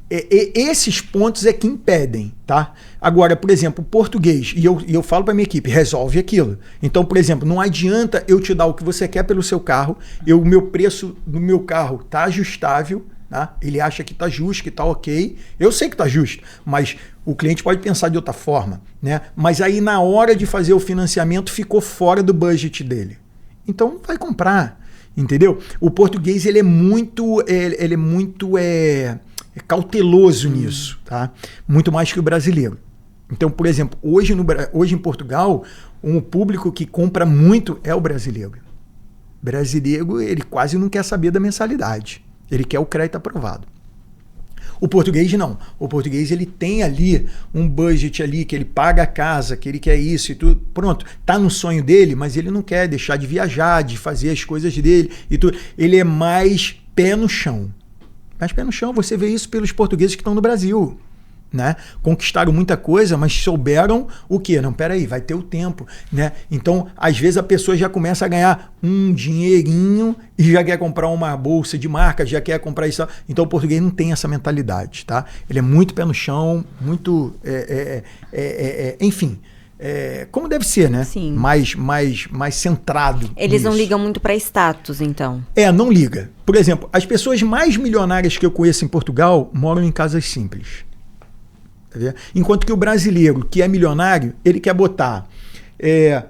esses pontos é que impedem, tá? Agora, por exemplo, o português, e eu falo para minha equipe, resolve aquilo. Então, por exemplo, não adianta eu te dar o que você quer pelo seu carro, o meu preço do meu carro tá ajustável, tá? Ele acha que tá justo, que tá ok. Eu sei que tá justo, mas o cliente pode pensar de outra forma, né? Mas aí na hora de fazer o financiamento ficou fora do budget dele. Então, vai comprar. Entendeu? O português ele é muito cauteloso nisso, tá? Muito mais que o brasileiro. Então, por exemplo, hoje em Portugal, um público que compra muito é o brasileiro. O brasileiro, ele quase não quer saber da mensalidade. Ele quer o crédito aprovado. O português não. O português, ele tem ali um budget ali, que ele paga a casa, que ele quer isso e tudo. Pronto, tá no sonho dele, mas ele não quer deixar de viajar, de fazer as coisas dele e tudo. Ele é mais pé no chão. Mais pé no chão, você vê isso pelos portugueses que estão no Brasil. Né? Conquistaram muita coisa, mas souberam o quê? Não, peraí, vai ter o tempo, né? Então, às vezes a pessoa já começa a ganhar um dinheirinho e já quer comprar uma bolsa de marca, já quer comprar isso. Então, o português não tem essa mentalidade, tá? Ele é muito pé no chão, muito, enfim, como deve ser, né? Sim. Mais centrado. Eles nisso. não ligam muito para status, então. Não liga. Por exemplo, as pessoas mais milionárias que eu conheço em Portugal moram em casas simples. Enquanto que o brasileiro, que é milionário, ele quer botar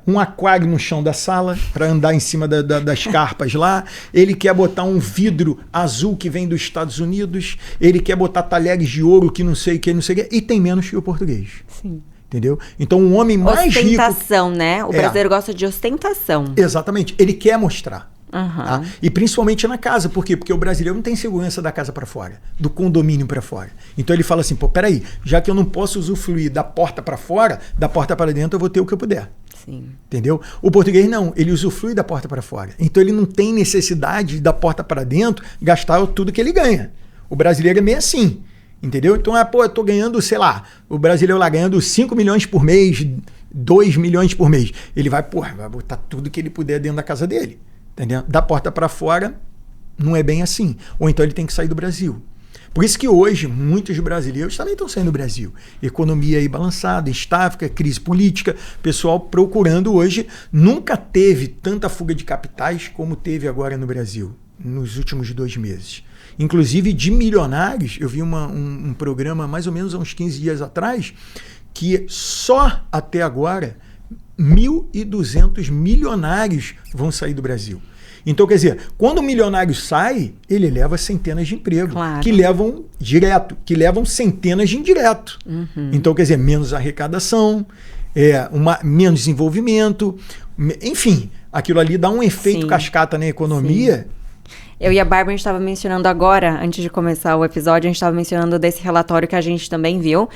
um aquário no chão da sala para andar em cima das carpas lá, ele quer botar um vidro azul que vem dos Estados Unidos, ele quer botar talheres de ouro que não sei o que, e tem menos que o português. Sim. Entendeu? Então, um homem mais rico... Ostentação, né? O brasileiro gosta de ostentação. Exatamente. Ele quer mostrar. Uhum. Tá? E principalmente na casa. Por quê? Porque o brasileiro não tem segurança da casa para fora, do condomínio para fora. Então ele fala assim, peraí, já que eu não posso usufruir da porta para fora, da porta para dentro eu vou ter o que eu puder. Sim. Entendeu? O português não, ele usufrui da porta para fora. Então ele não tem necessidade da porta para dentro gastar tudo que ele ganha. O brasileiro é meio assim. Entendeu? Então, eu tô ganhando, sei lá, o brasileiro lá ganhando 5 milhões por mês, 2 milhões por mês. Ele vai botar tudo que ele puder dentro da casa dele. Entendeu? Da porta para fora, não é bem assim. Ou então ele tem que sair do Brasil. Por isso que hoje, muitos brasileiros também estão saindo do Brasil. Economia aí balançada, estável, crise política, pessoal procurando hoje. Nunca teve tanta fuga de capitais como teve agora no Brasil, nos últimos 2 meses. Inclusive de milionários, eu vi um programa mais ou menos há uns 15 dias atrás, que só até agora 1.200 milionários vão sair do Brasil. Então, quer dizer, quando o milionário sai, ele leva centenas de empregos, claro, que levam direto, que levam centenas de indireto. Uhum. Então, quer dizer, menos arrecadação, menos desenvolvimento, enfim, aquilo ali dá um efeito Sim. cascata na economia. Sim. Eu e a Bárbara, a gente estava mencionando agora, antes de começar o episódio, a gente estava mencionando desse relatório que a gente também viu.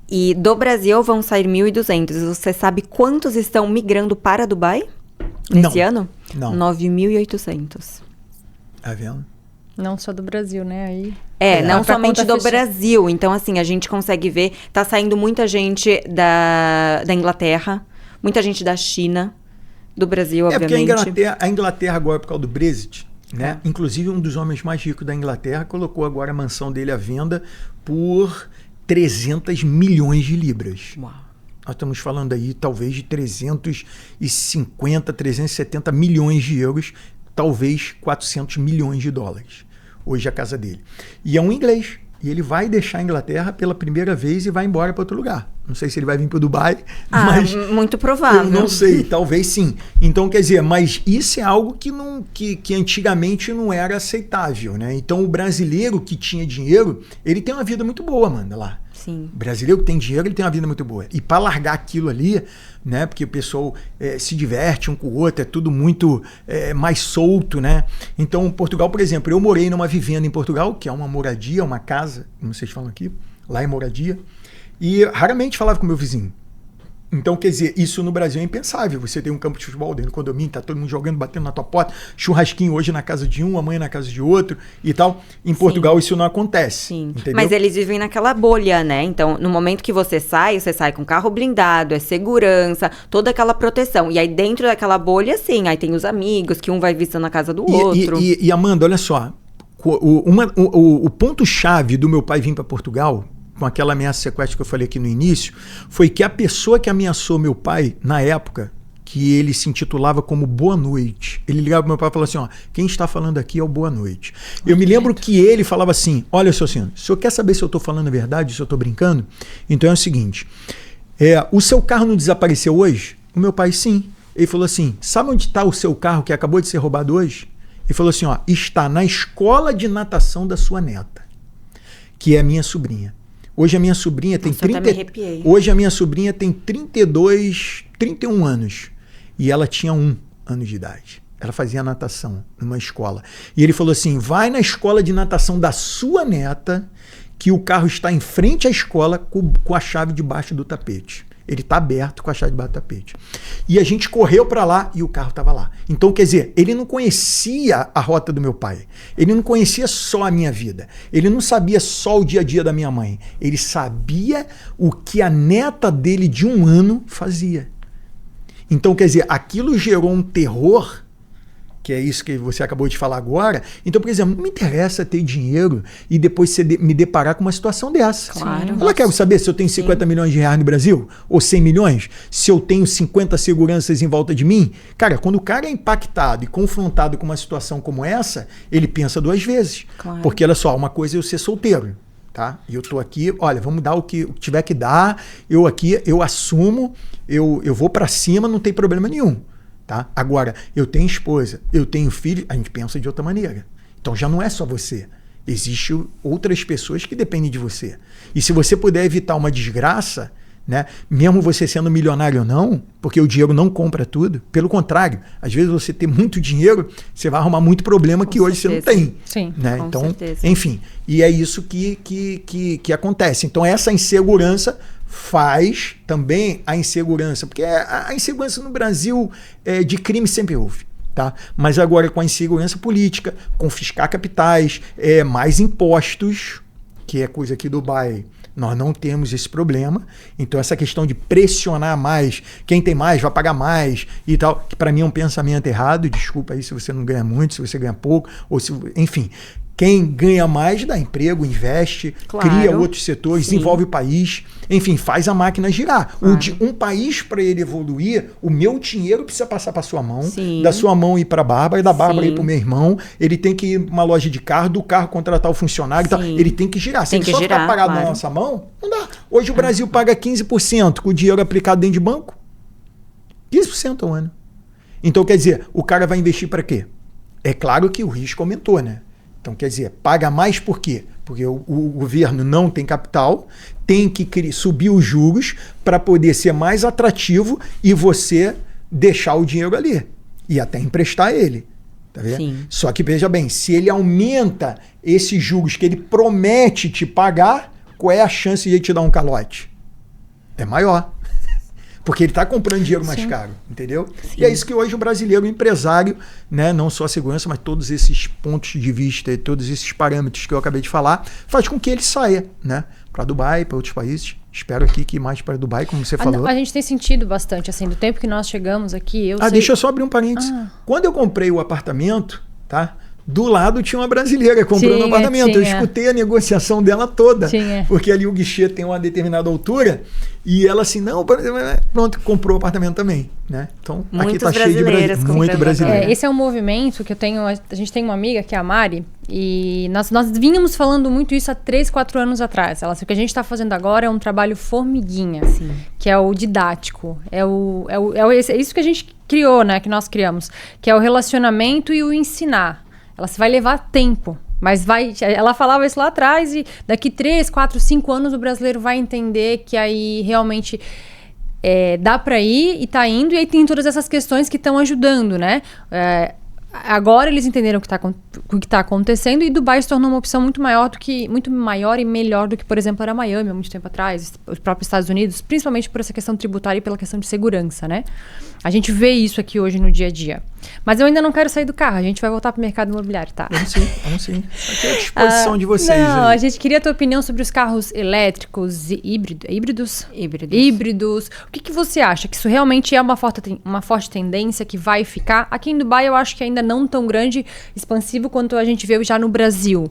E do Brasil vão sair 1.200. Você sabe quantos estão migrando para Dubai nesse ano? Não. 9.800. Tá vendo? Não só do Brasil, né? Aí, não somente do fechar. Brasil. Então, assim, a gente consegue ver, tá saindo muita gente da Inglaterra, muita gente da China, do Brasil, obviamente. Porque a Inglaterra agora, por causa do Brexit, né? Inclusive um dos homens mais ricos da Inglaterra colocou agora a mansão dele à venda por 300 milhões de libras. Uau. Nós estamos falando aí talvez de 350, 370 milhões de euros, talvez 400 milhões de dólares. Hoje a casa dele. E é um inglês. E ele vai deixar a Inglaterra pela primeira vez e vai embora para outro lugar. Não sei se ele vai vir para o Dubai, mas... muito provável. Eu não sei, talvez sim. Então, quer dizer, mas isso é algo que antigamente não era aceitável, né? Então, o brasileiro que tinha dinheiro, ele tem uma vida muito boa, Amanda, lá. Sim. O brasileiro que tem dinheiro, ele tem uma vida muito boa. E para largar aquilo ali, né? Porque o pessoal se diverte um com o outro, é tudo muito mais solto, né? Então, Portugal, por exemplo, eu morei numa vivenda em Portugal, que é uma moradia, uma casa, como vocês falam aqui, lá é moradia, e raramente falava com o meu vizinho. Então, quer dizer, isso no Brasil é impensável. Você tem um campo de futebol dentro do condomínio, tá todo mundo jogando, batendo na tua porta, churrasquinho hoje na casa de um, amanhã na casa de outro e tal. Em Portugal isso não acontece. Sim. Entendeu? Mas eles vivem naquela bolha, né? Então, no momento que você sai com carro blindado, é segurança, toda aquela proteção. E aí dentro daquela bolha, sim, aí tem os amigos, que um vai visitando na casa do outro. E Amanda, olha só, o ponto-chave do meu pai vir para Portugal, com aquela ameaça de sequestro que eu falei aqui no início, foi que a pessoa que ameaçou meu pai, na época, que ele se intitulava como Boa Noite, ele ligava pro meu pai e falava assim, ó, quem está falando aqui é o Boa Noite. Eu me lembro que ele falava assim, olha, seu senhor, o senhor quer saber se eu estou falando a verdade, se eu estou brincando? Então é o seguinte, o seu carro não desapareceu hoje? O meu pai, sim. Ele falou assim, sabe onde está o seu carro que acabou de ser roubado hoje? Ele falou assim, ó, está na escola de natação da sua neta, que é a minha sobrinha. Hoje a minha sobrinha tem Nossa, eu até me arrepiei. Hoje a minha sobrinha tem 31 anos. E ela tinha 1 ano de idade. Ela fazia natação numa escola. E ele falou assim, vai na escola de natação da sua neta, que o carro está em frente à escola com a chave debaixo do tapete. Ele está aberto com a chave debaixo do tapete. E a gente correu para lá e o carro estava lá. Então, quer dizer, ele não conhecia a rota do meu pai. Ele não conhecia só a minha vida. Ele não sabia só o dia a dia da minha mãe. Ele sabia o que a neta dele de 1 ano fazia. Então, quer dizer, aquilo gerou um terror, que é isso que você acabou de falar agora. Então, por exemplo, não me interessa ter dinheiro e depois me deparar com uma situação dessa. Claro. Ela quer saber se eu tenho 50 milhões de reais no Brasil? Ou 100 milhões? Se eu tenho 50 seguranças em volta de mim? Cara, quando o cara é impactado e confrontado com uma situação como essa, ele pensa 2 vezes. Claro. Porque, olha só, uma coisa é eu ser solteiro. Tá? E eu tô aqui, olha, vamos dar o que tiver que dar, eu assumo, eu vou para cima, não tem problema nenhum. Tá? Agora, eu tenho esposa, eu tenho filho, a gente pensa de outra maneira. Então já não é só você. Existem outras pessoas que dependem de você. E se você puder evitar uma desgraça, né, mesmo você sendo milionário ou não, porque o dinheiro não compra tudo, pelo contrário, às vezes você ter muito dinheiro, você vai arrumar muito problema que hoje você não tem. Sim, né? com Então, certeza. enfim, e é isso que acontece. Então essa insegurança faz também a insegurança, porque a insegurança no Brasil de crime sempre houve. Tá? Mas agora com a insegurança política, confiscar capitais, mais impostos, que é coisa que Dubai nós não temos esse problema. Então essa questão de pressionar mais, quem tem mais vai pagar mais e tal, que para mim é um pensamento errado. Desculpa aí se você não ganha muito, se você ganha pouco, ou se, enfim, quem ganha mais dá emprego, investe, Claro. cria outros setores, Sim. desenvolve o país, enfim, faz a máquina girar. Claro. Um país, para ele evoluir, o meu dinheiro precisa passar para sua mão, Sim. da sua mão ir para a Bárbara, da Bárbara Sim. ir para o meu irmão, ele tem que ir para uma loja de carro, do carro contratar o funcionário e tal, Sim. ele tem que girar. Se Tem ele que só girar, ficar parado claro. na nossa mão, não dá. Hoje o Brasil paga 15% com o dinheiro aplicado dentro de banco. 15% ao ano. Então, quer dizer, o cara vai investir para quê? É claro que o risco aumentou, né? Então, quer dizer, paga mais por quê? Porque o governo não tem capital, tem que subir os juros para poder ser mais atrativo e você deixar o dinheiro ali e até emprestar ele. Tá vendo? Sim. Só que, veja bem, se ele aumenta esses juros que ele promete te pagar, qual é a chance de ele te dar um calote? É maior. Porque ele está comprando dinheiro mais caro, entendeu? Sim. E é isso que hoje o brasileiro, o empresário, né, não só a segurança, mas todos esses pontos de vista, todos esses parâmetros que eu acabei de falar, faz com que ele saia, né, para Dubai, para outros países. Espero aqui que mais para Dubai, como você falou. A gente tem sentido bastante, assim, do tempo que nós chegamos aqui. Deixa eu só abrir um parênteses. Quando eu comprei o apartamento, tá? Do lado tinha uma brasileira comprando um apartamento. Eu escutei a negociação dela toda. Porque ali o guichê tem uma determinada altura. E ela assim, não, pronto, comprou o apartamento também. Né? Então, aqui tá cheio de brasileiros. Muito brasileiro. Esse é um movimento que eu tenho. A gente tem uma amiga que é a Mari. E nós vínhamos falando muito isso há 3, 4 anos atrás. O que a gente está fazendo agora é um trabalho formiguinha. Sim. Que é o didático. É isso que a gente criou, né? Que nós criamos. Que é o relacionamento e o ensinar. Ela vai levar tempo, mas ela falava isso lá atrás e daqui 3, 4, 5 anos o brasileiro vai entender que aí realmente dá para ir e tá indo, e aí tem todas essas questões que estão ajudando, né? Agora eles entenderam o que está acontecendo e Dubai se tornou uma opção muito maior e melhor do que, por exemplo, era Miami há muito tempo atrás, os próprios Estados Unidos, principalmente por essa questão tributária e pela questão de segurança, né? A gente vê isso aqui hoje no dia a dia. Mas eu ainda não quero sair do carro, a gente vai voltar para o mercado imobiliário, tá? Vamos sim. Aqui é a disposição de vocês. Não, aí. A gente queria a tua opinião sobre os carros elétricos e híbridos. O que você acha? Que isso realmente é uma forte tendência que vai ficar? Aqui em Dubai eu acho que ainda não tão grande, expansivo quanto a gente vê já no Brasil.